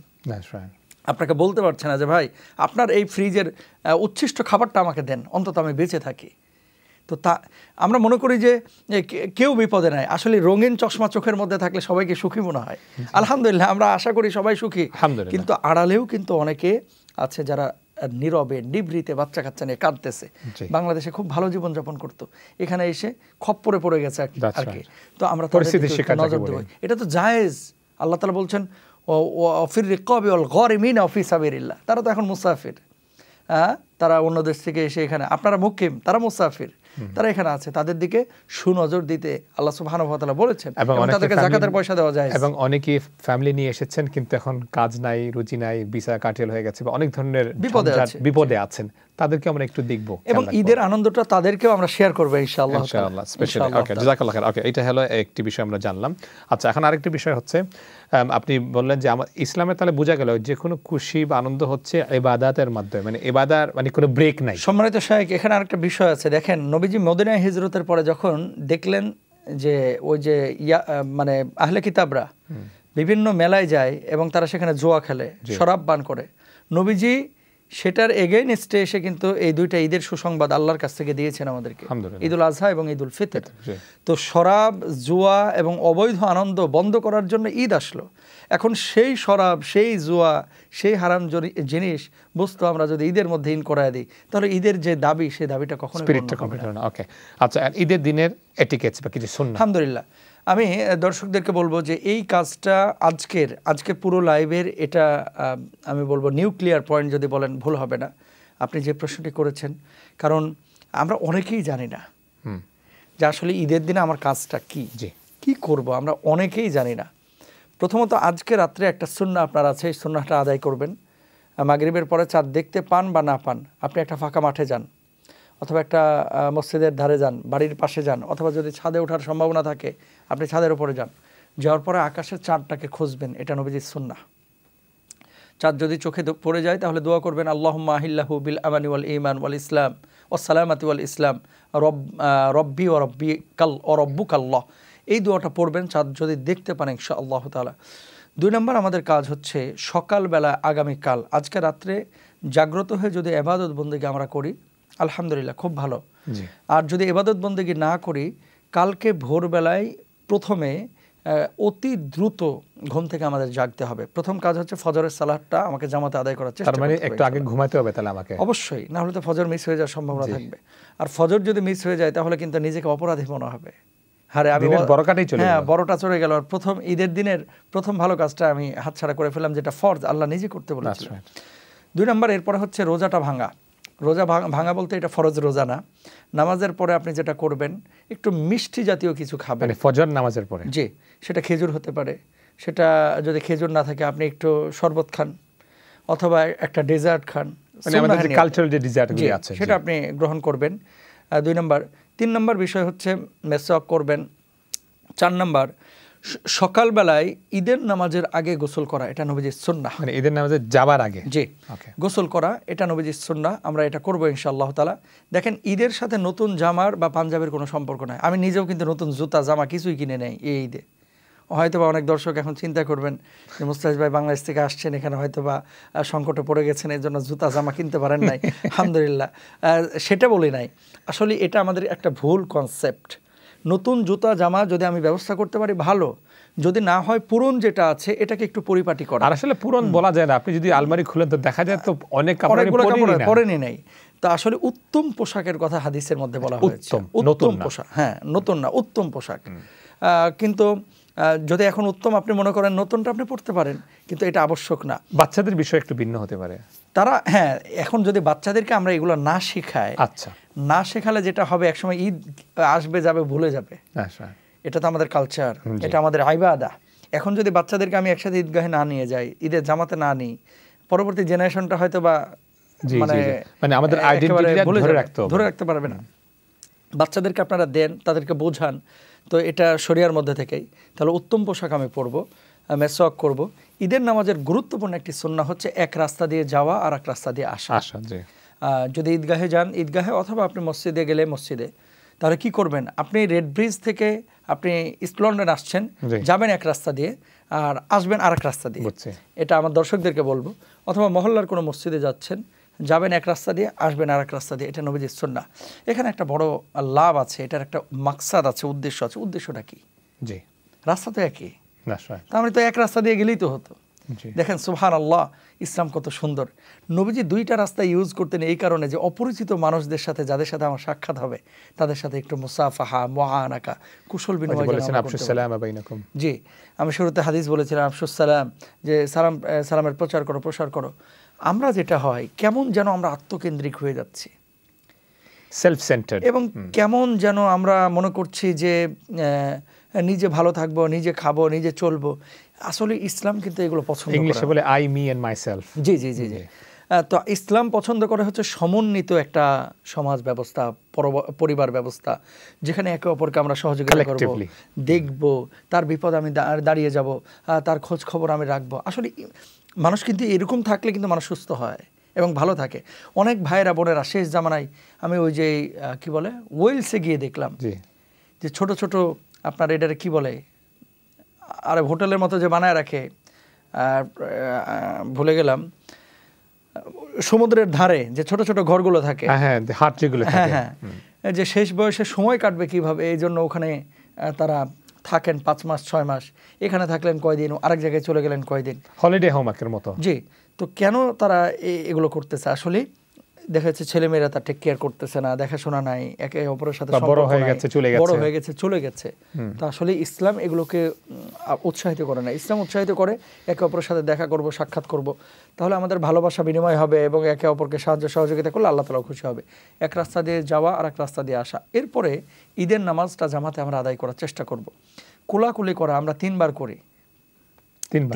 আপনাকে বলতে পারছে না যে ভাই আপনার এই ফ্রিজের উচ্ছিষ্ট খাবারটা আমাকে দেন, অন্তত আমি বেঁচে থাকি। তো আমরা মনে করি যে কেউ বিপদে নাই, আসলে রঙিন চশমা চোখের মধ্যে থাকলে সবাইকে সুখী মনে হয়। আলহামদুলিল্লাহ, আমরা আশা করি সবাই সুখী, কিন্তু আড়ালেও কিন্তু অনেকে আছে যারা নীরবে নিভৃতে বাচ্চা কাচ্চা নিয়ে কাঁদতেছে, বাংলাদেশে খুব ভালো জীবনযাপন করতো, এখানে এসে খপ্পরে পড়ে গেছে আর কি। তো আমরা নজর দেব, এটা তো জায়েজ। আল্লাহ তাআলা বলছেন ফির রিকাবি ওয়াল গারিমিনা ফি সাবিলিল্লাহ, তারা তো এখন মুসাফির, তারা অন্য দেশ থেকে এসে এখানে, আপনারা মুকিম, তারা মুসাফির, তারা এখানে আছে, তাদের দিকে সুনজর দিতে আল্লাহ সুবহানাহু ওয়া তাআলা বলেছেন, এবং তাদেরকে যাকাতের পয়সা দেওয়া যায়।
এবং অনেকেই ফ্যামিলি নিয়ে এসেছেন কিন্তু এখন কাজ নাই, রুজি নাই, ভিসা কাটেল হয়ে গেছে, বা অনেক ধরনের বিপদে আছেন, তাদেরকে আমরা একটু দেখব,
এবং ঈদের আনন্দটা তাদেরকেও আমরা শেয়ার করব ইনশাআল্লাহ
স্পেশালি। ওকে, জাযাকাল্লাহ খাইর। ওকে, এটা হলো একটি বিষয় আমরা জানলাম। আচ্ছা, এখন আরেকটি বিষয় হচ্ছে, আপনি বললেন যে আমার ইসলামে তাহলে বোঝা গেল যে কোনো খুশি বা আনন্দ হচ্ছে ইবাদতের মাধ্যমে, মানে ইবাদত মানে কোনো ব্রেক নাই।
সম্মানিত শাইখ, এখানে আরেকটা বিষয় আছে, দেখেন নবীজি মদিনায় হিজরতের পরে যখন দেখলেন যে ওই যে মানে আহলে কিতাবরা বিভিন্ন মেলায় যায় এবং তারা সেখানে জুয়া খেলে, শরাব পান করে, নবীজি সেটার এগেইনস্টে এসে কিন্তু এই দুইটা ঈদের সুসংবাদ আল্লাহর কাছ থেকে দিয়েছেন আমাদেরকে, ঈদুল আজহা এবং ঈদুল ফিতর। তো শরাব, জুয়া এবং অবৈধ আনন্দ বন্ধ করার জন্য ঈদ আসলো। এখন সেই শরাব, সেই জুয়া, সেই হারাম জিনিস বস্তু আমরা যদি ঈদের মধ্যে ইন করায় দিই, তাহলে ঈদের যে দাবি, সেই দাবিটা কখনো
ওকে। আচ্ছা, ঈদের দিনের এটিকেটস বা কিছু সুন্নাহ।
আলহামদুলিল্লাহ, আমি দর্শকদেরকে বলবো যে এই কাজটা আজকের পুরো লাইভের এটা আমি বলবো নিউক্লিয়ার পয়েন্ট, যদি বলেন ভুল হবে না আপনি যে প্রশ্নটি করেছেন, কারণ আমরা অনেকেই জানি না যে আসলে ঈদের দিনে আমার কাজটা কি করব, আমরা অনেকেই জানি না। প্রথমত আজকে রাত্রে একটা সুন্নাহ আপনার আছে, এই সুন্নাহটা আদায় করবেন। মাগরিবের পরে চাঁদ দেখতে পান বা না পান, আপনি একটা ফাঁকা মাঠে যান, অথবা একটা মসজিদের ধারে যান, বাড়ির পাশে যান, অথবা যদি ছাদে ওঠার সম্ভাবনা থাকে আপনি ছাদের উপরে যান। যাওয়ার পরে আকাশের চাঁদটাকে খুঁজবেন, এটা নবীজির সুন্নাহ। চাঁদ যদি চোখে পড়ে যায় তাহলে দোয়া করবেন, আল্লাহুম্মা আহিল্লাহু বিল আমানি ওয়াল ঈমান ওয়াল ইসলাম ওয়াস সালামাতি ওয়াল ইসলাম রব্বি ওয়া রব্বুকাল্লাহ। এই দোয়াটা পড়বেন চাঁদ যদি দেখতে পান ইনশাআল্লাহ তাআলা। 2 নম্বর আমাদের কাজ হচ্ছে সকালবেলা আগামীকাল আজকে রাত্রে জাগ্রত হয়ে যদি ইবাদত বন্দেগী আমরা করি, আলহামদুলিল্লাহ খুব ভালো। আর যদি ইবাদত বন্দেগী না করি, কালকে ভোরবেলায় প্রথমে অতি দ্রুত ঘুম থেকে আমাদের জাগতে হবে। প্রথম কাজ হচ্ছে ফজরের সালাতটা আমাকে জামাতে আদায় করার চেষ্টা করতে হবে।
তার মানে একটু আগে ঘুমাতে হবে তাহলে আমাকে?
অবশ্যই, না হলে তো ফজর মিস হয়ে যাওয়ার সম্ভাবনা থাকবে। আর ফজর যদি মিস হয়ে যায় তাহলে কিন্তু নিজেকে অপরাধী মনে হবে, আরে আমি বড়টা চলে গেল। আর প্রথম ঈদের দিনের প্রথম ভালো কাজটা আমি হাতছাড়া করে ফেললাম, যেটা ফরজ আল্লাহ নিজে করতে বলেছিলেন। 2 নম্বর এরপরে হচ্ছে রোজাটা ভাঙা। রোজা ভাঙা বলতে এটা ফরজ রোজা না। নামাজের পরে আপনি যেটা করবেন, একটু মিষ্টি জাতীয় কিছু খাবেন
ফজর নামাজের পরে।
জি, সেটা খেজুর হতে পারে, সেটা যদি খেজুর না থাকে আপনি একটু শরবত খান, অথবা একটা ডেজার্ট খান, সেটা আপনি গ্রহণ করবেন। 2 নম্বর। 3 নম্বর বিষয় হচ্ছে মেসওয়াক করবেন। 4 নম্বর সকালবেলায় ঈদের নামাজের আগে গোসল করা, এটা নবীজির সুন্নাহ।
মানে ঈদের নামাজে যাবার আগে
জি গোসল করা, এটা নবীজির সুন্নাহ। আমরা এটা করবো ইনশাআল্লাহ তাআলা। দেখেন, ঈদের সাথে নতুন জামার বা পাঞ্জাবের কোনো সম্পর্ক নাই। আমি নিজেও কিন্তু নতুন জুতা জামা কিছুই কিনে নেই এই ঈদে। হয়তো বা অনেক দর্শক এখন চিন্তা করবেন যে মুস্তাফিজ ভাই বাংলাদেশ থেকে আসছেন, এখানে হয়তো বা সংকটে পড়ে গেছেন, এই জন্য জুতা জামা কিনতে পারেন নাই। আলহামদুলিল্লাহ, সেটা বলি নাই। আসলে এটা আমাদের একটা ভুল কনসেপ্ট। নতুন জুতা জামা যদি আমি ব্যবস্থা করতে পারি ভালো, যদি না হয় পুরন যেটা আছে এটাকে একটু পরিপাটি করা।
আর আসলে পুরন বলা যায় না, আপনি যদি আলমারি খুলেন তো দেখা যায় তো অনেক কাপড়
পরেনি নাই। তা আসলে উত্তম পোশাকের কথা হাদিসের মধ্যে বলা হয়েছে। উত্তম পোশাক, হ্যাঁ নতুন না, উত্তম পোশাক। কিন্তু যদি এখন উত্তম আপনি মনে করেন, নতুনটা আপনি পড়তে পারেন, কিন্তু এটা আবশ্যক না।
বাচ্চাদের বিষয় একটু ভিন্ন হতে পারে।
তারা এখন যদি বাচ্চাদেরকে আমরা এগুলো না শেখাই,
আচ্ছা
না শেখালে যেটা হবে, একসময় ঈদ আসবে যাবে ভুলে যাবে। এটা তো আমাদের কালচার, এটা আমাদের ইবাদত। এখন যদি বাচ্চাদেরকে আমি একসাথে ঈদগাহে না নিয়ে যাই, ঈদের জামাতে না নিই, পরবর্তী জেনারেশনটা হয়তো বা
মানে আমাদের আইডেন্টিটিটা
ধরে রাখতে পারবে না। বাচ্চাদেরকে আপনারা দেন, তাদেরকে বোঝান, তো এটা শরিয়ার মধ্যে থেকেই। তাহলে উত্তম পোশাক আমি পরবো, মেসওয়াক করব। ঈদের নামাজের গুরুত্বপূর্ণ একটি সুন্নাহ হচ্ছে এক রাস্তা দিয়ে যাওয়া আর এক রাস্তা দিয়ে আসা। যদি ঈদগাহে যান ঈদগাহে, অথবা আপনি মসজিদে গেলে মসজিদে, তাহলে কি করবেন, আপনি রেড ব্রিজ থেকে আপনি ইস্ট লন্ডন আসছেন, যাবেন এক রাস্তা দিয়ে আর আসবেন আর এক রাস্তা দিয়ে। এটা আমার দর্শকদেরকে বলবো। অথবা মহল্লার কোনো মসজিদে যাচ্ছেন, যাবেন এক রাস্তা দিয়ে, আসবেন আর এক রাস্তা দিয়ে। এটা নবীজির সুন্নাহ। এখানে একটা বড় লাভ আছে, এটার একটা মাকসাদ আছে, উদ্দেশ্য আছে। উদ্দেশ্যটা কি? রাস্তা তো একই, তার মানে তো এক রাস্তা দিয়ে গেলেই তো হতো। দেখেন সুবহানাল্লাহ, ইসলাম কত সুন্দর। নবীজি দুইটা রাস্তা ইউজ করতেন এই কারণে যে অপরিচিত মানুষদের সাথে, যাদের সাথে আমার সাক্ষাৎ হবে, তাদের সাথে একটু মুসাফাহা, মুআনাকা, কুশল বিনিময় জি, আমি শুরুতে হাদিস বলেছিলাম আফশুস সালাম, যে সালামের প্রসার করো। আমরা যেটা হয়, কেমন যেন আমরা আত্মকেন্দ্রিক হয়ে যাচ্ছি,
সেলফ সেন্টার্ড,
এবং কেমন যেন আমরা মনে করছি যে নিজে ভালো থাকবো, নিজে খাবো, নিজে চলবো। আসলে ইসলাম কিন্তু এগুলো পছন্দ করে,
ইংলিশে বলে আই, মি এন্ড মাইসেলফ।
জি জি জি জি। তো ইসলাম পছন্দ করে হচ্ছে সমন্বিত একটা সমাজ ব্যবস্থা, পরিবার ব্যবস্থা, যেখানে একে অপরকে আমরা সহযোগিতা করব, দেখব, তার বিপদ আমি দাঁড়িয়ে যাব, তার খোঁজ খবর আমি রাখবো। আসলে মানুষ কিন্তু এরকম থাকলে কিন্তু মানুষ সুস্থ হয় এবং ভালো থাকে। অনেক ভাইরা বোনেরা শেষ জামানায়, আমি ওই যে কি বলে ওয়েলসে গিয়ে দেখলাম যে ছোট ছোট আপনার এটারে কি বলে, আরে হোটেলের মতো যে বানায় রাখে, ভুলে গেলাম, সমুদ্রের ধারে যে ছোট ছোট ঘরগুলো থাকে, হ্যাঁ, যে শেষ বয়সে সময় কাটবে কিভাবে, এই জন্য ওখানে তারা থাকেন 5 মাস 6 মাস, এখানে থাকলেন কয়দিন, আরেক জায়গায় চলে গেলেন কয়দিন,
হলিডে হোমওয়ার্কের মতো।
জি, তো কেন তারা এগুলো করতেছে? আসলে দেখা যাচ্ছে ছেলেমেয়েরা তার টেক কেয়ার করতেছে না, দেখাশোনা নাই, একে অপরের সাথে
বড় হয়ে গেছে
চলে গেছে। তো আসলে ইসলাম এগুলোকে উৎসাহিত করে না। ইসলাম উৎসাহিত করে একে অপরের সাথে দেখা করব, সাক্ষাৎ করব, তাহলে আমাদের ভালোবাসা বিনিময় হবে এবং একে অপরকে সাহায্য সহযোগিতা করলে আল্লাহ তাআলা খুশি হবে। এক রাস্তা দিয়ে যাওয়া আর এক রাস্তা দিয়ে আসা। এরপরে ঈদের নামাজটা জামাতে আমরা আদায় করার চেষ্টা করব। কোলাকুলি করা আমরা 3 বার করি,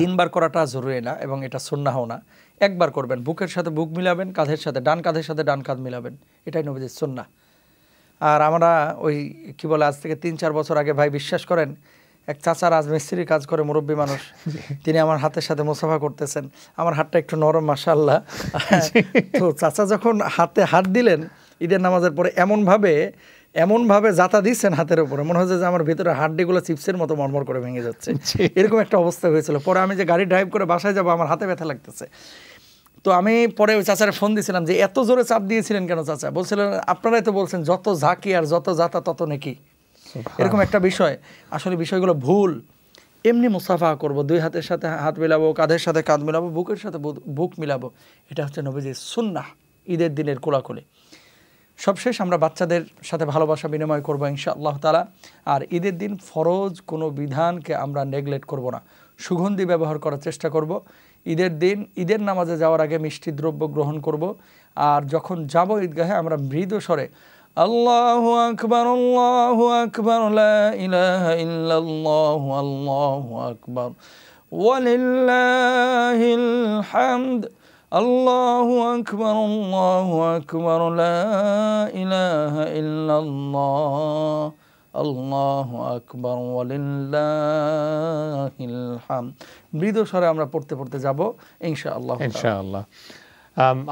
3 বার করাটা জরুরি না এবং এটা সুন্নাহও না। একবার করবেন, বুকের সাথে বুক মিলাবেন, কাঁধের সাথে ডান কাঁধ মিলাবেন, এটাই নবীজির সুন্নাহ। আর আমরা ওই কি বলে, আজ থেকে 3-4 বছর আগে ভাই বিশ্বাস করেন, এক চাচা রাজমিস্ত্রির কাজ করে, মুরব্বী মানুষ, তিনি আমার হাতের সাথে মুসাফা করতেছেন, আমার হাতটা একটু নরম মাশাআল্লাহ। তো চাচা যখন হাতে হাত দিলেন ঈদের নামাজের পরে, এমনভাবে জাতা দিচ্ছেন হাতের উপরে, মনে হচ্ছে যে আমার ভিতরে হাড্ডিগুলো চিপসের মতো মরমর করে ভেঙে যাচ্ছে, এরকম একটা অবস্থা হয়েছিল। পরে আমি যে গাড়ি ড্রাইভ করে বাসায় যাবো, আমার হাতে ব্যথা লাগতেছে। তো আমি পরে ওই চাচারে ফোন দিয়েছিলাম যে এত জোরে চাপ দিয়েছিলেন কেন চাচা? বলছিলেন আপনারাই তো বলছেন যত ঝাঁকি আর যত জাতা তত নেকি, এরকম একটা বিষয়। আসলে বিষয়গুলো ভুল। এমনি মুসাফা করব, 2 হাতের সাথে হাত মিলাবো, কাঁধের সাথে কাঁধ মিলাবো, বুকের সাথে বুক মিলাবো, এটা হচ্ছে নবীজির সুন্নাহ, ঈদের দিনের কোলাকুলি। সবশেষ আমরা বাচ্চাদের সাথে ভালোবাসা বিনিময় করবো ইনশাআল্লাহ তাআলা। আর ঈদের দিন ফরজ কোনো বিধানকে আমরা নেগলেক্ট করব না, সুগন্ধি ব্যবহার করার চেষ্টা করব। ঈদের দিন ঈদের নামাজে যাওয়ার আগে মিষ্টি দ্রব্য গ্রহণ করব। আর যখন যাব ঈদগাহে, আমরা মৃদু স্বরে আল্লাহু আকবার লা ইলাহা ইল্লাল্লাহু আল্লাহু আকবার ওয়ালিল্লাহিল হামদ, আল্লাহু আকবার লা ইলাহা ইল্লাল্লাহ আল্লাহু আকবার ওয়ালিল্লাহিল হামদ, মৃদু স্বরে আমরা পড়তে যাব ইনশাআল্লাহ।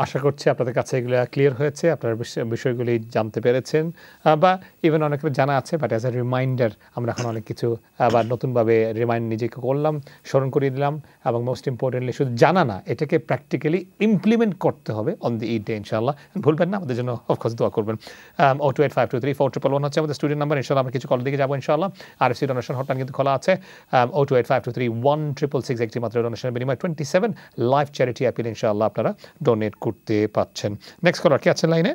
আশা করছি আপনাদের কাছে এগুলো ক্লিয়ার হয়েছে, আপনারা বিষয়গুলি জানতে পেরেছেন, বা ইভেন অনেকের জানা আছে, বাট অ্যাজ এ রিমাইন্ডার আমরা এখন অনেক কিছু আবার নতুনভাবে নিজেকে করলাম, স্মরণ করিয়ে দিলাম। এবং মোস্ট ইম্পর্টেন্টলি শুধু জানা না, এটাকে প্র্যাকটিক্যালি ইমপ্লিমেন্ট করতে হবে অন দি ঈদ ডে ইনশাআল্লাহ। ভুলবেন না, আমাদের জন্য অফকোর্স দোয়া করবেন। 028523411 হচ্ছে আমাদের স্টুডিও নাম্বার। ইনশাআল্লাহ আমরা কিছু কল দিকে যাবো ইনশাআল্লাহ। RFC ডোনেশন হটলাইন কিন্তু খোলা আছে, 02852316666, একটি মাত্র ডোনেশনের বিনিময়ে 27 লাইভ চ্যারিটি অ্যাপিল ইনশাআল্লাহ আপনারা ডোনেট করতে পাচ্ছেন। নেক্সট কলার কি আছেন লাইনে?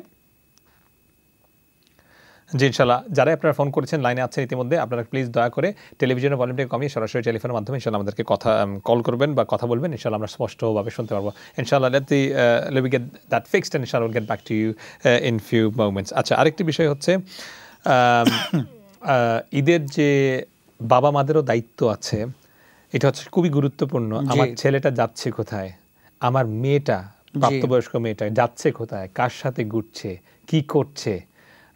জি ইনশাআল্লাহ, যারা আপনারা ফোন করেছেন লাইনে আছেন ইতিমধ্যে, আপনারা প্লিজ দয়া করে টেলিভিশনের ভলিউমটাকে কমিয়ে সরাসরি টেলিফোনের মাধ্যমে ইনশাআল্লাহ আমাদেরকে কল করবেন বা কথা বলবেন, ইনশাআল্লাহ আমরা স্পষ্টভাবে শুনতে পারবো ইনশাআল্লাহ। let we get that fixed and inshallah we'll get back to you in few moments. আচ্ছা, আরেকটি বিষয় হচ্ছে ঈদের যে বাবা মাদেরও দায়িত্ব আছে, এটা হচ্ছে খুবই গুরুত্বপূর্ণ। আমার ছেলেটা যাচ্ছে কোথায়, আমার মেয়েটা, প্রাপ্তবয়স্ক মেয়েটা যাচ্ছে কোথায়, কার সাথে ঘুরছে, কি করছে।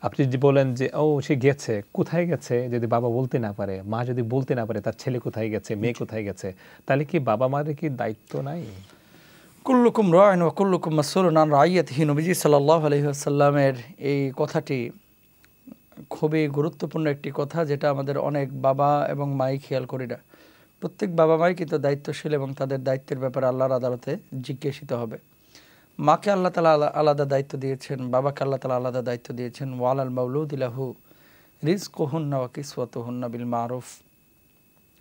আপনি যদি বলেন যে ও সে গেছে, কোথায় গেছে যদি বাবা বলতে না পারে, মা যদি বলতে না পারে তার ছেলে কোথায় গেছে, মেয়ে কোথায় গেছে, তাহলে কি বাবা মার কি দায়িত্ব নাই?
কুল্লুকুম রাইন ওয়া কুল্লুকুম মাসউলুন আন রাইয়াতিহি, নবীজি সাল্লাল্লাহু আলাইহি ওয়াসাল্লামের এই কথাটি খুবই গুরুত্বপূর্ণ একটি কথা, যেটা আমাদের অনেক বাবা এবং মাই খেয়াল করি না। প্রত্যেক বাবা মাই কিন্তু দায়িত্বশীল এবং তাদের দায়িত্বের ব্যাপারে আল্লাহর আদালতে জিজ্ঞাসিত হবে। মাকে আল্লাহ তাআলা আলাদা দায়িত্ব দিয়েছেন, বাবাকে আল্লাহ তাআলা আলাদা দায়িত্ব দিয়েছেন। ওয়ালাল মাউলুদি লাহু রিজকুহুন্না ওয়া কিসওয়াতুহুন্না বিল মারুফ।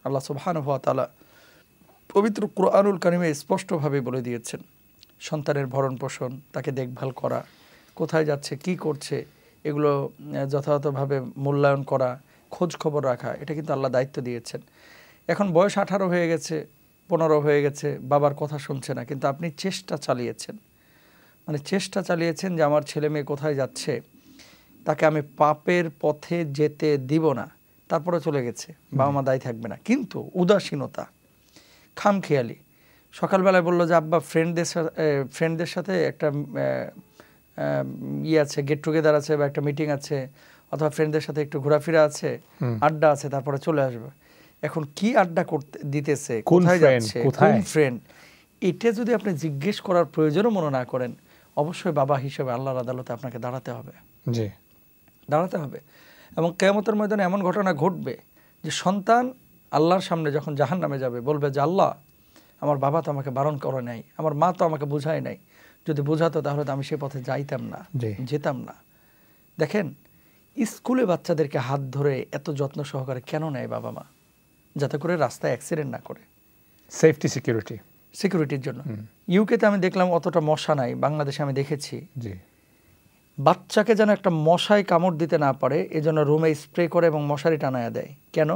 আল্লাহ সুবহানাহু ওয়া তাআলা পবিত্র কুরআনুল কারিমে স্পষ্টভাবে বলে দিয়েছেন সন্তানের ভরণ পোষণ, তাকে দেখভাল করা, কোথায় যাচ্ছে, কি করছে, এগুলো যথাযথভাবে মূল্যায়ন করা, খোঁজ খবর রাখা, এটা কিন্তু আল্লাহ দায়িত্ব দিয়েছেন। এখন বয়স 18 হয়ে গেছে, 15 হয়ে গেছে, বাবার কথা শুনছে না, কিন্তু আপনি চেষ্টা চালিয়েছেন, মানে চেষ্টা চালিয়েছেন যে আমার ছেলে মেয়ে কোথায় যাচ্ছে তাকে আমি পাপের পথে যেতে দিব না, তারপরে চলে গেছে, বাবা মা দায়ী থাকবে না। কিন্তু উদাসীনতা, খামখেয়ালি, সকালবেলায় বললো যে আব্বা ফ্রেন্ডদের সাথে একটা আছে, গেট টুগেদার আছে বা একটা মিটিং আছে, অথবা ফ্রেন্ডদের সাথে একটু ঘোরাফেরা আছে, আড্ডা আছে, তারপরে চলে আসবে। এখন কি আড্ডা করতে দিতেছে, কোথায় যাচ্ছে, কোন ফ্রেন্ড, এটা যদি আপনি জিজ্ঞেস করার প্রয়োজনও মনে না করেন, অবশ্যই বাবা হিসেবে আল্লাহর আদালতে আপনাকে দাঁড়াতে হবে, দাঁড়াতে হবে। এবং কিয়ামতের ময়দানে এমন ঘটনা ঘটবে যে সন্তান আল্লাহর সামনে যখন জাহান্নামে যাবে বলবে যে আল্লাহ, আমার বাবা তো আমাকে বারণ করে নাই, আমার মা তো আমাকে বুঝায় নাই, যদি বোঝাতো তাহলে তো আমি সে পথে যাইতাম না, যেতাম না। দেখেন, স্কুলে বাচ্চাদেরকে হাত ধরে এত যত্ন সহকারে কেন নেয় বাবা মা? যাতে করে রাস্তায় অ্যাক্সিডেন্ট না করে,
সেফটি সিকিউরিটির
জন্য। ইউকেতে আমি দেখলাম অতটা মশা নাই, বাংলাদেশে আমি দেখেছি বাচ্চাকে যেন একটা মশায় কামড় দিতে না পারে এজন্য রুমে স্প্রে করে এবং মশারি টানায়া দেয়। কেন?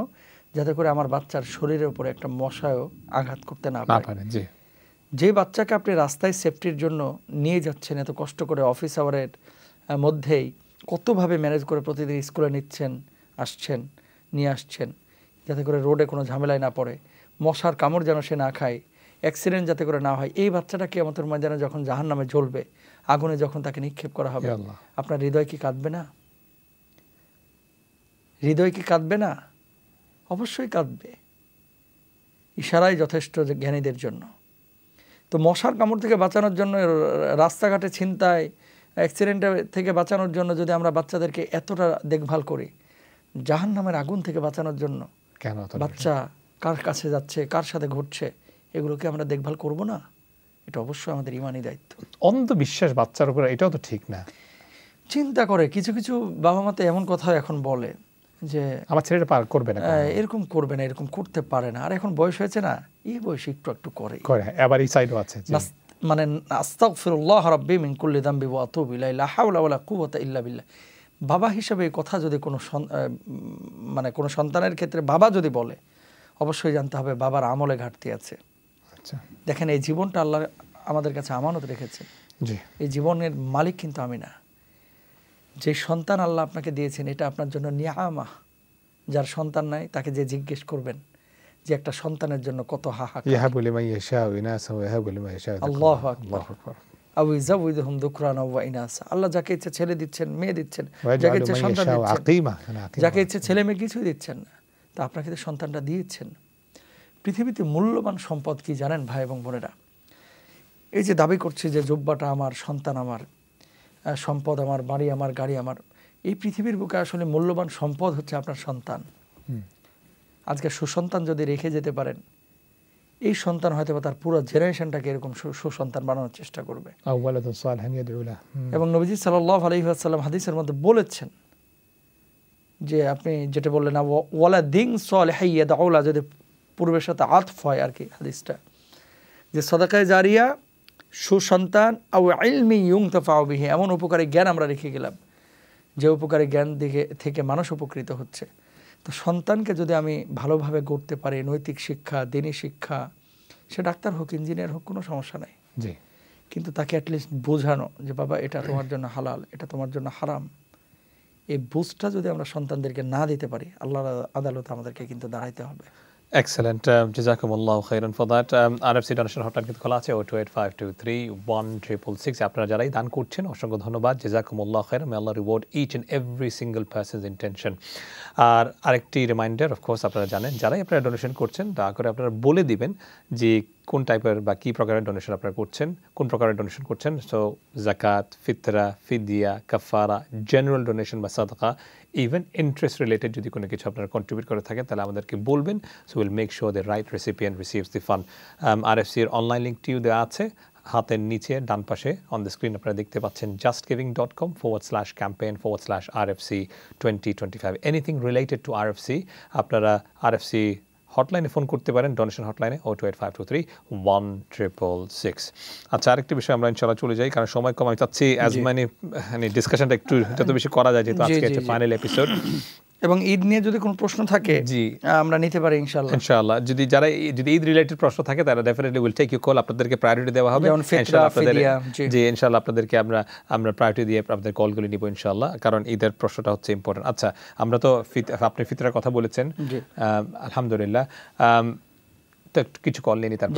যাতে করে আমার বাচ্চার শরীরের উপরে একটা মশাও আঘাত করতে না পারে। যে বাচ্চাকে আপনি রাস্তায় সেফটির জন্য নিয়ে যাচ্ছেন এত কষ্ট করে, অফিস আওয়ারের মধ্যেই কতভাবে ম্যানেজ করে প্রতিদিন স্কুলে নিচ্ছেন, আসছেন, নিয়ে আসছেন, যাতে করে রোডে কোনো ঝামেলায় না পড়ে, মশার কামড় যেন সে না খায়, অ্যাক্সিডেন্ট যাতে করে না হয়, এই বাচ্চাটা কিয়ামতের ময়দানে যখন জাহান্নামে জ্বলবে, আগুনে যখন তাকে নিক্ষেপ করা হবে, আপনার হৃদয় কি কাঁদবে না? হৃদয় কি কাঁদবে না? অবশ্যই কাঁদবে। ইশারাই যথেষ্ট জ্ঞানীদের জন্য। তো মশার কামড় থেকে বাঁচানোর জন্য, রাস্তাঘাটে ছিনতাই, অ্যাক্সিডেন্ট থেকে বাঁচানোর জন্য যদি আমরা বাচ্চাদেরকে এতটা দেখভাল করি, জাহান্নামের আগুন থেকে বাঁচানোর জন্য কেন বাচ্চা কার কাছে যাচ্ছে, কার সাথে ঘটছে, এগুলোকে আমরা দেখভাল করব না? এটা অবশ্যই আমাদের ইমানি দায়িত্ব।
অন্ধবিশ্বাস বাচ্চার উপরে, এটাও তো ঠিক না।
চিন্তা করে কিছু কিছু বাবা মা তো এমন কথা এখন বলে যে
আমার ছেলেটা পার করবে না,
এরকম করবে না, এরকম করতে পারে না, আর এখন বয়স হয়েছে না, এই বয়সে একটু একটু করে।
আবার এই সাইডও আছে,
মানে আস্তাগফিরুল্লাহ রাব্বি মিন কুল্লি যামবি ওয়া আতুবু ইলাইহি লা হাওলা ওয়ালা কুওয়াতা ইল্লা বিল্লাহ। বাবা হিসেবে এই কথা যদি কোনো সন্তানের ক্ষেত্রে বাবা যদি বলে, অবশ্যই জানতে হবে বাবার আমলে ঘাটতি আছে। দেখেন, এই জীবনটা আল্লাহ আমাদের কাছে আমানত রেখেছে, এই জীবনের মালিক কিন্তু আমি না। যে সন্তান আল্লাহ আপনাকে দিয়েছেন এটা আপনার জন্য নিয়ামা। যার সন্তান নাই তাকে যে জিজ্ঞেস করবেন যে একটা সন্তানের জন্য কত হাহাকার। আল্লাহু আকবার। আল্লাহ যাকে ইচ্ছে ছেলে দিচ্ছেন, মেয়ে দিচ্ছেন, যাকে ইচ্ছে সন্তান দিচ্ছেন, যাকে ইচ্ছে ছেলে মেয়ে কিছুই দিচ্ছেন না, তা আপনাকে তো সন্তানটা দিয়েছেন। পৃথিবীতে মূল্যবান সম্পদ কি জানেন ভাই এবং বোনেরা? এই যে দাবি করছে যে জুব্বাটা আমার, সন্তান আমার, সম্পদ আমার, বাড়ি আমার, গাড়ি আমার, এই পৃথিবীর বুকে আসলে মূল্যবান সম্পদ হচ্ছে আপনার সন্তান। আজকে সুসন্তান যদি রেখে যেতে পারেন, এই সন্তান হয়তো তার পুরো জেনারেশনটাকে এরকম সুসন্তান বানানোর চেষ্টা করবে। এবং নবীজি সাল্লাল্লাহু আলাইহি ওয়াসাল্লাম হাদিসের মধ্যে বলেছেন যে, আপনি যেটা বললেন না, ওয়ালাদিন সালিহিন ইয়াদউলা, যদি পূর্বের সাথে আতফ হয় আর কি হাদিসটা, যে সাদাকায়ে জারিয়া, সুসন্তান, আও ইলমি ইউনতাফাউ বিহি, এমন উপকারী জ্ঞান আমরা রেখে গেলাম যে উপকারী জ্ঞান থেকে মানুষ উপকৃত হচ্ছে। তো সন্তানকে যদি আমি ভালোভাবে গড়তে পারি, নৈতিক শিক্ষা, দিনী শিক্ষা, সে ডাক্তার হোক, ইঞ্জিনিয়ার হোক, কোনো সমস্যা নাই, কিন্তু তাকে অ্যাটলিস্ট বোঝানো যে বাবা এটা তোমার জন্য হালাল, এটা তোমার জন্য হারাম, এই বুঝটা যদি আমরা সন্তানদেরকে না দিতে পারি, আল্লাহর আদালতে আমাদেরকে কিন্তু দাঁড়াইতে হবে।
Excellent. Jazakumullahu khairan for that. RFC donation hotline কিন্তু খোলা আছে 02852316666। আপনারা যারাই দান করছেন অসংখ্য ধন্যবাদ। Jazakumullahu khairan. May Allah reward each and every single person's intention. আর আরেকটি রিমাইন্ডার, অফ কোর্স আপনারা জানেন, যারাই আপনারা ডোনেশন করছেন দয়া করে আপনারা বলে দিবেন যে কোন টাইপের বা কী প্রকারের ডোনেশন আপনারা করছেন, কোন প্রকারের ডোনেশন করছেন। সো জাকাত, ফিতরা, ফিদিয়া, কাফারা, জেনারেল ডোনেশন বা সাদকা, ইভেন ইন্টারেস্ট রিলেটেড যদি কোনো কিছু আপনারা কন্ট্রিবিউট করে থাকেন তাহলে আমাদেরকে বলবেন। So will make sure the right recipient receives the fund. RFCর অনলাইন লিঙ্কটিও দেওয়া আছে হাতের নিচে ডান পাশে অন দ্য স্ক্রিন, আপনারা দেখতে পাচ্ছেন justgiving.com/campaign/RFC 2025। Anything related to RFC আপনারা RFC হটলাইনে ফোন করতে পারেন, ডোনেশন হটলাইনে 028523166। আচ্ছা, আরেকটি বিষয় আমরা ইনশাআল্লাহ চলে যাই, কারণ সময় কম, আমি চাচ্ছি অ্যাজ মানে ডিসকাশনটা একটু যত বেশি করা যায়, যেহেতু আজকে হচ্ছে ফাইনাল এপিসোড।
এবং ঈদ নিয়ে যদি কোনো প্রশ্ন থাকে
জি
আমরা নিতে পারি ইনশাআল্লাহ।
যদি ঈদ রিলেটেড প্রশ্ন থাকে তারা definitely will take you call, আপনাদেরকে প্রায়োরিটি দেওয়া হবে জি ইনশাআল্লাহ। আপনাদেরকে আমরা প্রায়োরিটি দিয়ে আপনাদের কলগুলি নিব ইনশাআল্লাহ, কারণ ঈদের প্রশ্নটা হচ্ছে ইম্পর্টেন্ট। আচ্ছা, আমরা তো আপনি ফিতরার কথা বলেছেন, আলহামদুলিল্লাহ, তো কিছু কল নিয়ে তারপর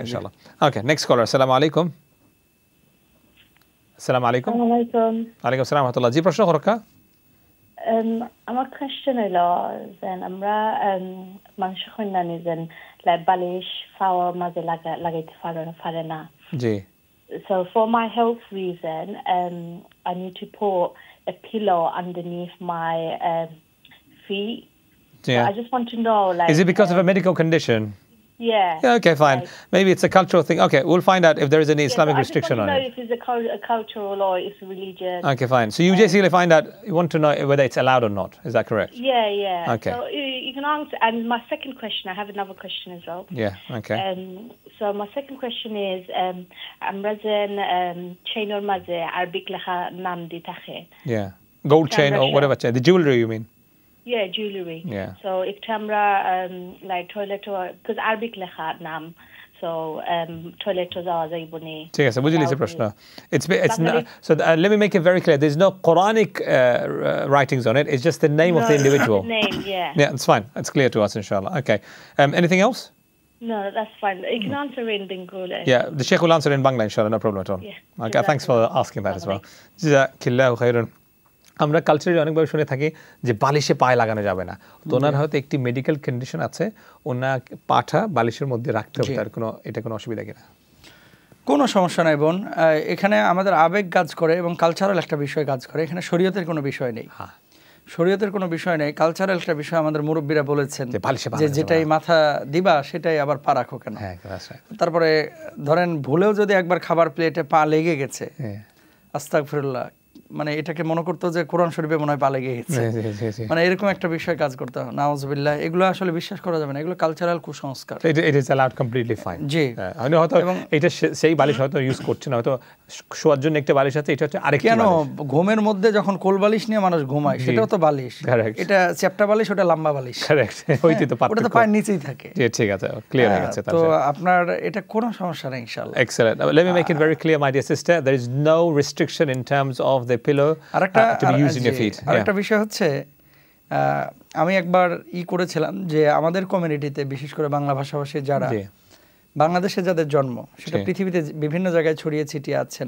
ইনশাআল্লাহ। ওকে, নেক্সট কলার। আসসালামু আলাইকুম। আসসালামু আলাইকুম। ওয়ালাইকুম আসসালাম ওয়া রাহমাতুল্লাহ। জি, প্রশ্ন করকা।
আমার কোয়েশ্চেন হলো যে আমরা মানুষ কন্যানি যে বালিশ ফাওয়ার মাঝে লাগাইতে পারে না।
জি।
So for my health reason, I need to put a pillow underneath my feet.
Yeah.
So I just want to know, like,
is it because of a medical condition?
Yeah.
Okay, fine. Maybe it's a cultural thing. Okay, we'll find out if there is any Islamic restriction on it.
I just want to know if it's a cultural or it's religious.
Okay, fine. So you basically find out, you want to know whether it's allowed or not. Is that correct?
Yeah.
Okay.
So you can answer. And my second question, I have another question as well.
Yeah, okay.
So my second question is, amrazen chain or maze Arabic lekha nam di takhe.
Yeah. Gold chain or whatever chain. The jewelry, you mean?
Yeah, jewelry.
Yeah.
So if camera like toilet or because Arabic lekha nam, so toilet to zaibuni.
ঠিক আছে, বুঝলি যে প্রশ্ন। It's not, so let me make it very clear. There's no Quranic writings on it. It's just the name of the individual.
The name, yeah.
Yeah, it's fine. It's clear to us, inshallah. Okay. Anything else?
No, that's fine. You can answer in Bengali.
Yeah, the Sheikh will answer in Bangla, inshallah. No problem at all.
Yeah.
Okay, thanks for asking that as well. Jazakallahu khairan. আমরা কালচারে অনেকভাবে শুনে থাকি যে বালিশে পায়ে লাগানো যাবে না, তো ওনার হয়তো একটি মেডিকেল কন্ডিশন আছে, ওনার পাটা বালিশের মধ্যে রাখতে হবে, তার এটা কোনো অসুবিধা কিনা?
কোনো সমস্যা নাই বোন, এখানে আমাদের আবেগ কাজ করে এবং কালচারাল একটা বিষয় কাজ করে, এখানে শরীয়তের কোনো বিষয় নেই। শরীয়তের কোনো বিষয় নেই, কালচারাল একটা বিষয়। আমাদের মুরব্বীরা বলেছেন যে যেটাই মাথা দিবা সেটাই আবার পা রাখো কেন। তারপরে ধরেন ভুলেও যদি একবার খাবার প্লেটে পা লেগে গেছে, আস্তাগফিরুল্লাহ, মানে এটাকে মনে করতো যে কোরআন শরীফে মনে হয় পা লেগে গেছে, মানে এরকম একটা বিষয় কাজ করতে হয়। নাউজুবিল্লাহ, এগুলো আসলে বিশ্বাস করা যাবে না, এগুলো কালচারাল কুসংস্কার।
It is allowed completely fine.
জি,
আমি হয়তো এটা সেই বালিশ হয়তো ইউজ করছে না, হয়তো শোয়ার জন্য একটা বালিশ আছে, এটা হচ্ছে আরেকটা।
কেন ঘুমের মধ্যে যখন কোল বালিশ নিয়ে মানুষ ঘুমায় সেটাও তো বালিশ, এটা চ্যাপ্টা বালিশ, ওটা লম্বা বালিশ।
কারেক্ট, ওইটি তো পার্থক্য,
ওটা তো পায়ের নিচেই থাকে।
জি, ঠিক আছে, ক্লিয়ার হয়ে গেছে।
তো আপনার এটা কোনো সমস্যা নেই ইনশাআল্লাহ।
Excellent. Let me make it very clear, my dear sister, there is no restriction in terms of the pillow to be used in your feet.
আরেকটা বিষয় হচ্ছে, আমি একবার করেছিলাম যে আমাদের কমিউনিটিতে, বিশেষ করে বাংলা ভাষাভাষী যারা বাংলাদেশে যাদের জন্ম, সেটা পৃথিবীতে বিভিন্ন জায়গায় ছড়িয়ে ছিটিয়ে আছেন,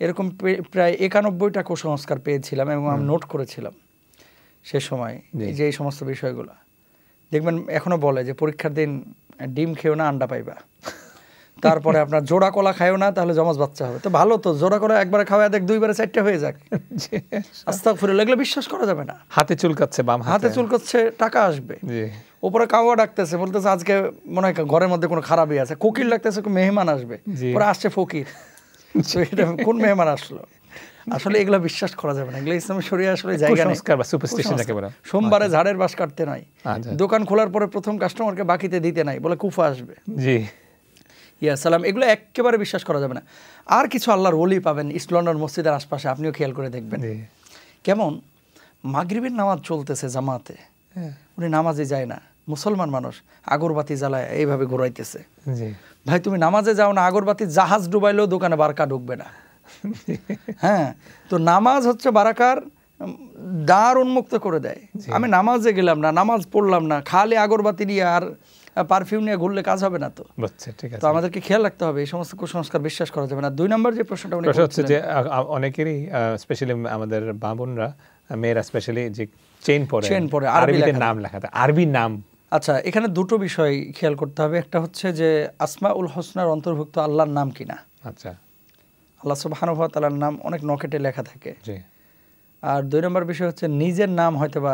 এরকম প্রায় 91টা কুসংস্কার পেয়েছিলাম এবং আমি নোট করেছিলাম সে সময়, যে এই সমস্ত বিষয়গুলো দেখবেন এখনো বলে যে পরীক্ষার দিন ডিম খেও না, আন্ডা পাইবা, তারপরে আপনার জোড়া কলা খায়ও না, তাহলে জমজ বাচ্চা হবে। তো ভালো তো, জোড়া কলা একবারে খাওয়া দেখ, দুইবারে 4টা হয়ে যাক। আস্তাগফিরুল্লাহ, এগুলো বিশ্বাস করা যাবে না।
হাতে চুলকাচ্ছে, বাম
হাতে চুলকাচ্ছে, টাকা আসবে। উপরে কাওয়া ডাকতেছে, বলতেছে আজকে মনে হয় ঘরের মধ্যে কোনো খারাপই আছে। কোকিল ডাকতেছে, মেহমান আসবে, পরে আসছে ফকির। এটা কোন মেহমান আসলো? আসলে এগুলো বিশ্বাস করা যাবে না, এগুলো ইসলামের শরীয়তে আসলে জায়গা নেই। সোমবারে ঝাড়ের বাঁশ কাটতে নাই, দোকান খোলার পরে প্রথম কাস্টমারকে বাকিতে দিতে নাই, বলে কুফা আসবে। জি, ইয়া সালাম, এগুলো একেবারে বিশ্বাস করা যাবে না। আর কিছু আল্লাহর ওলি পাবেন ইস্ট লন্ডন মসজিদের আশপাশে, আপনিও খেয়াল করে দেখবেন কেমন মাগরিবের নামাজ চলতেছে জামাতে, উনি নামাজে যায় না, মুসলমান মানুষ আগরবাতি জ্বালায় এইভাবে ঘোরাইতেছে। ভাই তুমি নামাজে যাও না, আগরবাতি জাহাজ ডুবাইলেও দোকানে বারাকা ঢুকবে না। হ্যাঁ, তো নামাজ হচ্ছে বারাকার দ্বার উন্মুক্ত করে দেয়। আমি নামাজে গেলাম না, নামাজ পড়লাম না, খালি আগরবাতি নিয়ে আর পারফিউম নিয়ে ঘুরলে কাজ হবে না। তো তো আমাদেরকে খেয়াল রাখতে হবে, এই সমস্ত কুসংস্কার বিশ্বাস করা যাবে না। 2 নম্বর যে প্রশ্নটা
হচ্ছে যে অনেকেরই স্পেশালি আমাদের বাবুনরা, মেয়েরা স্পেশালি, যে চেইন পরে আরবিতে নাম লেখা, আরবি নাম।
আচ্ছা, এখানে দুটো বিষয় খেয়াল করতে হবে। একটা হচ্ছে যে আসমাউল হোসনার অন্তর্ভুক্ত আল্লাহর নাম কিনা। আচ্ছা, আল্লাহ সুবহানাহু ওয়া তাআলার নাম অনেক নকেটে লেখা থাকে। জি। আর 2 নম্বর বিষয় হচ্ছে নিজের নাম হয়তো বা,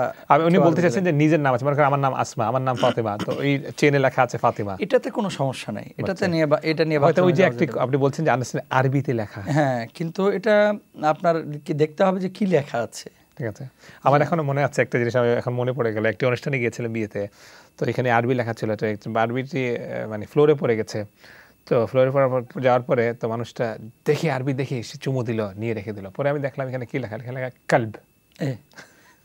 উনি বলতে চাচ্ছেন যে নিজের নাম আছে, মানে আমার নাম আসমা, আমার নাম ফাতেমা, তো এই চেনে লেখা আছে ফাতেমা,
এটাতে কোনো সমস্যা নাই। এটাতে নিয়ে এটা নিয়ে
হয়তো ওই যে আপনি বলছেন যে আরবিতে লেখা,
হ্যাঁ, কিন্তু এটা আপনার কি দেখতে হবে যে কি লেখা আছে।
ঠিক আছে। আমার এখনো মনে আছে একটা জিনিস, আমি এখন মনে পড়ে গেল, একটি অনুষ্ঠানে গিয়েছিলাম বিয়েতে, তো এখানে আরবি লেখা ছিল, তো আরবিটি মানে ফ্লোরে পড়ে গেছে, তো ফ্লোরে যাওয়ার পরে তো মানুষটা দেখে আরবি দেখে এসে চুমু দিল, নিয়ে রেখে দিল। পরে আমি দেখলাম এখানে কি লেখা, লেখা কালব।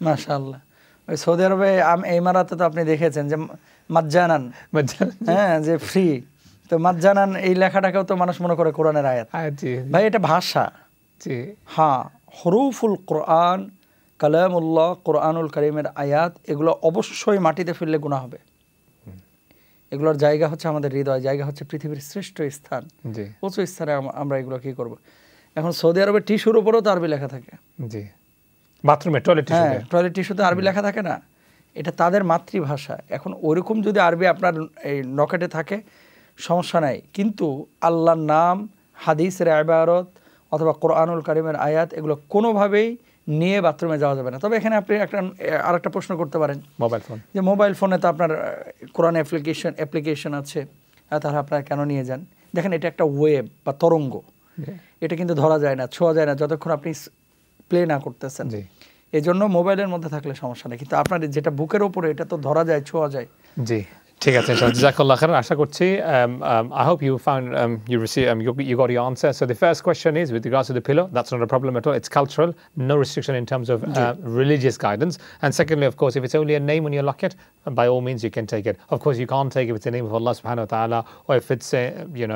মাশাআল্লাহ। ওই সৌদি আরবে ইমারাতে তো আপনি দেখেছেন যে মাজ্জানান, হ্যাঁ, যে ফ্রি, তো মাজ্জানান এই লেখাটাকেও তো মানুষ মনে করে কোরআনের আয়াত। ভাই এটা ভাষা, হ্যাঁ, হরুফুল কোরআন, কালামুল্লাহ, কোরআনুল কারীমের আয়াত, এগুলো অবশ্যই মাটিতে ফেললে গুনাহ হবে। এগুলোর জায়গা হচ্ছে আমাদের হৃদয়, জায়গা হচ্ছে পৃথিবীর শ্রেষ্ঠ স্থান, উঁচু স্থানে আমরা এগুলো কি করব। এখন সৌদি আরবে টিস্যুর উপরেও তো আরবি লেখা থাকে, জি, বাথরুমে টয়লেট টিস্যুতে আরবি লেখা থাকে না, এটা তাদের মাতৃভাষা। এখন ওইরকম যদি আরবি আপনার এই নকেটে থাকে সমস্যা নাই, কিন্তু আল্লাহর নাম, হাদিসের ইবারত অথবা কোরআনুল কারীমের আয়াত এগুলো কোনোভাবেই নিয়ে বাথরুমে যাওয়া যাবে না। তবে এখানে আপনি আরেকটা প্রশ্ন করতে পারেন, মোবাইল ফোন, যে মোবাইল ফোনে তো আপনার কোরআন অ্যাপ্লিকেশন আছে, তাহলে আপনারা কেন নিয়ে যান? দেখেন, এটা একটা ওয়েব বা তরঙ্গ, এটা কিন্তু ধরা যায় না, ছোঁয়া যায় না যতক্ষণ আপনি প্লে না করতেছেন। এই জন্য মোবাইলের মধ্যে থাকলে সমস্যা নেই, কিন্তু আপনার যেটা বুকের ওপরে এটা তো ধরা যায়, ছোঁয়া যায়। জি, ঠিক আছে, জাযাকাল্লাহ খাইরান। আশা করছি I hope you found you got your answer. So the first question is with regards to the pillow, that's not a problem at all. It's cultural, no restriction in terms of religious guidance. And secondly, of course, if it's only a name on your locket, by all means you can take it. Of course, you can't take it if it's the name of Allah subhanahu wa ta'ala, or if it's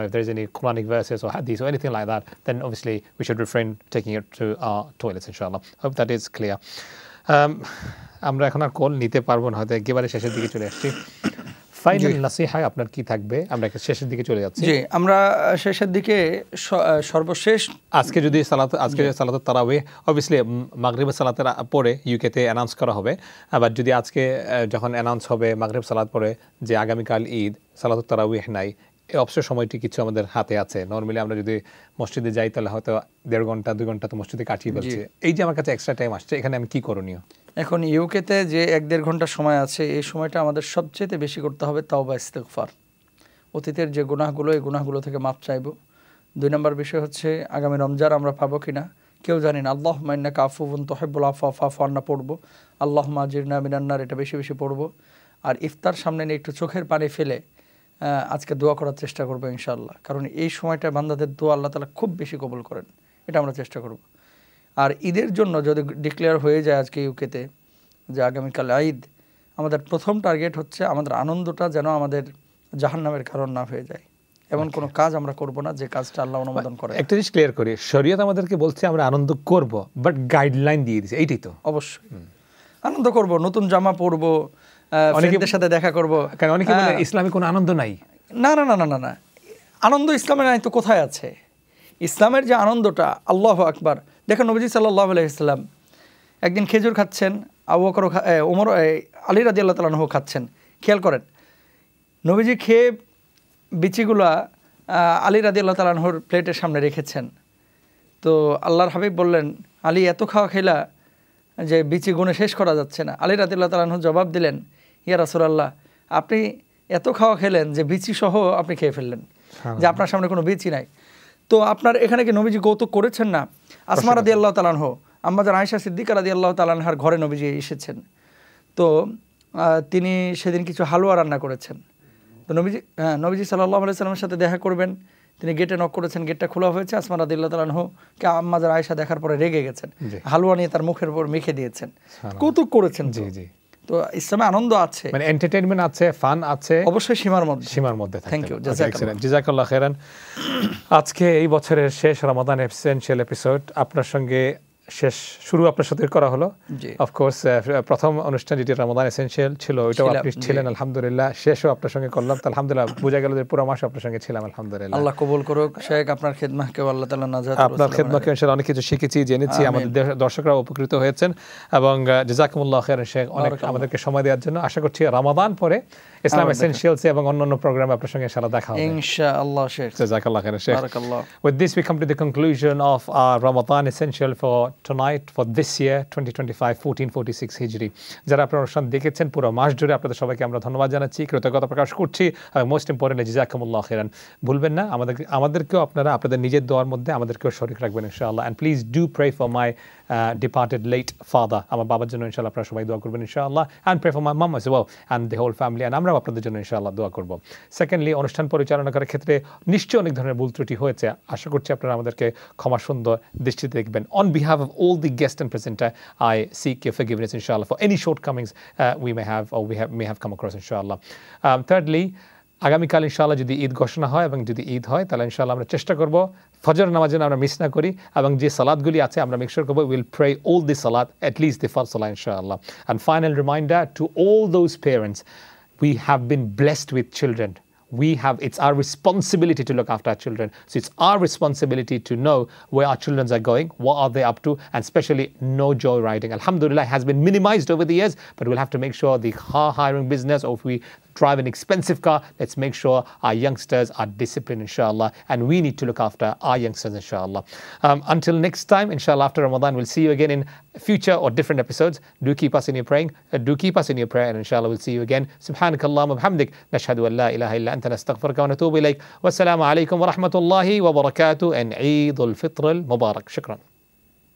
if there's any Quranic verses or hadith or anything like that, then obviously we should refrain taking it to our toilets, inshallah. Hope that is clear. আমরা এখন আর call নিতে পারবো না, হয়তো একেবারে শেষের দিকে চলে আসছি। ফাইনাল নাসিহা আপনার কি থাকবে? আমরা শেষের দিকে চলে যাচ্ছি। জি, আমরা শেষের দিকে সর্বশেষ আজকে সালাতুত তারাবিহ অবভিয়াসলি মাগরিবের সালাতের পরে ইউকেতে অ্যানাউন্স করা হবে। আবার যদি আজকে যখন অ্যানাউন্স হবে মাগরিব সালাত পরে যে আগামীকাল ঈদ, সালাতুত তারাবিহ নাই, এই অবসর সময়টি কিছু আমাদের হাতে আছে। নর্মালি আমরা যদি মসজিদে যাই তাহলে হয়তো 1.5 ঘন্টা 2 ঘন্টা তো মসজিদে কাটিয়ে ফেলছে। এই যে আমার কাছে এক্সট্রা টাইম আসছে, এখানে আমি কি করণীয়? এখন ইউকেতে যে 1-1.5 ঘন্টা সময় আছে, এই সময়টা আমাদের সবচেয়ে বেশি করতে হবে তাওবা ইস্তিগফার। অতীতের যে গুনাহগুলো, এই গুনাহগুলো থেকে মাপ চাইব। 2 নম্বর বিষয় হচ্ছে আগামী রমজান আমরা পাবো কিনা কেউ জানি না। আল্লাহুম্মা ইন্নাকা আফুউন তুহিব্বুল আফওয়া ফা'ফু আন্না পড়বো, আল্লাহুম্মা আজিরনা মিনান নার, এটা বেশি বেশি পড়বো। আর ইফতার সামনে নিয়ে একটু চোখের পানি ফেলে আজকে দোয়া করার চেষ্টা করবো ইনশাআল্লাহ, কারণ এই সময়টা বান্দাদের দোয়া আল্লাহ তাআলা খুব বেশি কবুল করেন, এটা আমরা চেষ্টা করব। আর ঈদের জন্য যদি ডিক্লেয়ার হয়ে যায় আজকে ইউকেতে যে আগামীকাল ঈদ, আমাদের প্রথম টার্গেট হচ্ছে আমাদের আনন্দটা যেন আমাদের জাহান্নামের কারণ না হয়ে যায়, এমন কোনো কাজ আমরা করব না যে কাজটা আল্লাহ অনুমোদন করে। একটা জিনিস ক্লিয়ার করি, শরীয়ত আমাদেরকে বলছে আমরা আনন্দ করব, বাট গাইডলাইন দিয়ে দিয়েছে, এইটাই তো। অবশ্যই আনন্দ করব, নতুন জামা পরবো, অনেকের সাথে দেখা করব। কারণ অনেকে বলে ইসলামে কোনো আনন্দ নাই। না না না না না না, আনন্দ ইসলামে নাই তো কোথায় আছে? ইসলামের যে আনন্দটা, আল্লাহু আকবার। দেখেন নবীজি সাল্লাল্লাহু আলাইহি ওয়াসাল্লাম একদিন খেজুর খাচ্ছেন, আবু বকর ওমর আলী রাদিয়াল্লাহু তাআলা আনহু খাচ্ছেন। খেয়াল করেন, নবীজি খেয়ে বিচিগুলা আলী রাদিয়াল্লাহু তাআলা আনহুর প্লেটের সামনে রেখেছেন। তো আল্লাহর হাবিব বললেন, আলী এত খাওয়া খেলা যে বিচি গুণে শেষ করা যাচ্ছে না। আলী রাদিয়াল্লাহু তাআলা আনহু জবাব দিলেন, ইয়া রাসূলুল্লাহ, আপনি এত খাওয়া খেলেন যে বিচি সহ আপনি খেয়ে ফেললেন, যে আপনার সামনে কোনো বিচি নাই। তো আপনার এখানে কি নবীজি কৌতুক করেছেন না? আসমা রাদিয়াল্লাহু তাআলা আনহা, আম্মাজান আয়েশা সিদ্দিকা রাদিয়াল্লাহু তাআলা আনহার ঘরে নবীজি এসেছেন। তো তিনি সেদিন কিছু হালুয়া রান্না করেছেন। তো নবীজি সাল্লাল্লাহু আলাইহি সাল্লামের সাথে দেখা করবেন, তিনি গেটে নক করেছেন, গেটটা খোলা হয়েছে। আসমা রাদিয়াল্লাহু তাআলা আনহাকে আম্মাজান আয়েশা দেখার পরে রেগে গেছেন, হালুয়া নিয়ে তার মুখের উপর মেখে দিয়েছেন, কৌতুক করেছেন। জি জি। তো ইসলামে আনন্দ আছে, মানে এন্টারটেইনমেন্ট আছে, ফান আছে, অবশ্যই সীমার মধ্যে। থ্যাংক ইউ, জাযাকাল্লাহ খাইরান। আজকে এই বছরের শেষ রমাদান এসেনশিয়াল এপিসোড আপনার সঙ্গে শুরু আপনার সাথে করা হলো। অফকোর্স প্রথম অনুষ্ঠান যেটি রমাদান এসেনশিয়াল ছিল, ওইটাও আপনি ছিলেন আলহামদুলিল্লাহ, শেষও আপনার সঙ্গে করলাম, তো আলহামদুলিল্লাহ বোঝা গেল যে পুরো মাস আপনার সঙ্গে ছিলাম আলহামদুলিল্লাহ। আল্লাহ কবুল করুক শেখ, আপনার খিদমতকে আল্লাহ তাআলা নাজাত, আপনার খিদমতকে ইনশাআল্লাহ অনেক কিছু শিখেছি, জেনেছি, আমাদের দর্শকরা উপকৃত হয়েছেন, এবং জাযাকুমুল্লাহ খাইরান শেখ অনেক আমাদেরকে সময় দেওয়ার জন্য। আশা করছি রমাদান পরে ইসলাম এসেনশিয়ালস এবং অন্যান্য প্রোগ্রামে আপনার সঙ্গে ইনশাআল্লাহ দেখা হবে ইনশাআল্লাহ Sheikh. জাযাকাল্লাহ খাইরান Sheikh. With this we come to the conclusion of our Ramadan Essential for
tonight for this year 2025 1446 হিজরি। যারা আপনারা অনুষ্ঠান দেখেছেন পুরো মাস জুড়ে আপনাদের সবাইকে আমরা ধন্যবাদ জানাচ্ছি, কৃতজ্ঞতা প্রকাশ করছি। মোস্ট ইম্পর্টেন্টলি জাযাকুমুল্লাহ খাইরান। ভুলবেন না আমাদেরকেও আপনারা আপনাদের নিজের দোয়ার মধ্যে আমাদেরকেও শরীক রাখবেন ইনশাআল্লাহ। And please do pray for my departed late father, আমার বাবার জন্য ইনশাআল্লাহ আপনারা সবাই দোয়া করবেন ইনশাআল্লাহ। And pray for my mom as well and the whole family, and আমরাও আপনাদের জন্য ইনশাআল্লাহ দোয়া করব। সেকেন্ডলি, অনুষ্ঠান পরিচালনা করার ক্ষেত্রে নিশ্চয়ই অনেক ধরনের ভুল ত্রুটি হয়েছে, আশা করছি আপনারা আমাদেরকে ক্ষমা সুন্দর দৃষ্টিতে দেখবেন। On behalf of all the guest and presenter, I seek your forgiveness inshallah for any shortcomings we may have or may have come across inshallah. Thirdly, আগামীকাল ইনশাআল্লাহ যদি ঈদ ঘোষণা হয় এবং যদি ঈদ হয় তাহলে ইনশাআল্লাহ আমরা চেষ্টা করব ফজর নামাজ যেন আমরা মিস না করি, এবং যে সালাতগুলি আছে আমরা মেক শিওর করব will pray all the salat, at least the first salat inshallah. And final reminder to all those parents, we have been blessed with children. It's our responsibility to look after our children. So it's our responsibility to know where our children are going, what are they up to, and especially no joyriding. Alhamdulillah, has been minimized over the years, but we'll have to make sure the car hiring business, or if we drive an expensive car, let's make sure our youngsters are disciplined inshallah, and we need to look after our youngsters inshallah. Until next time, inshallah, after Ramadan, we'll see you again in future or different episodes. Do keep us in your praying, do keep us in your prayer, and inshallah we'll see you again. Subhanakallahumma wa bihamdik, nashhadu an la ilaha illa anta nastaghfiruka wa natubu ilayk. Wassalamu alaykum wa rahmatullahi wa barakatuh, and Eid al-Fitr al-Mubarak. Shukran.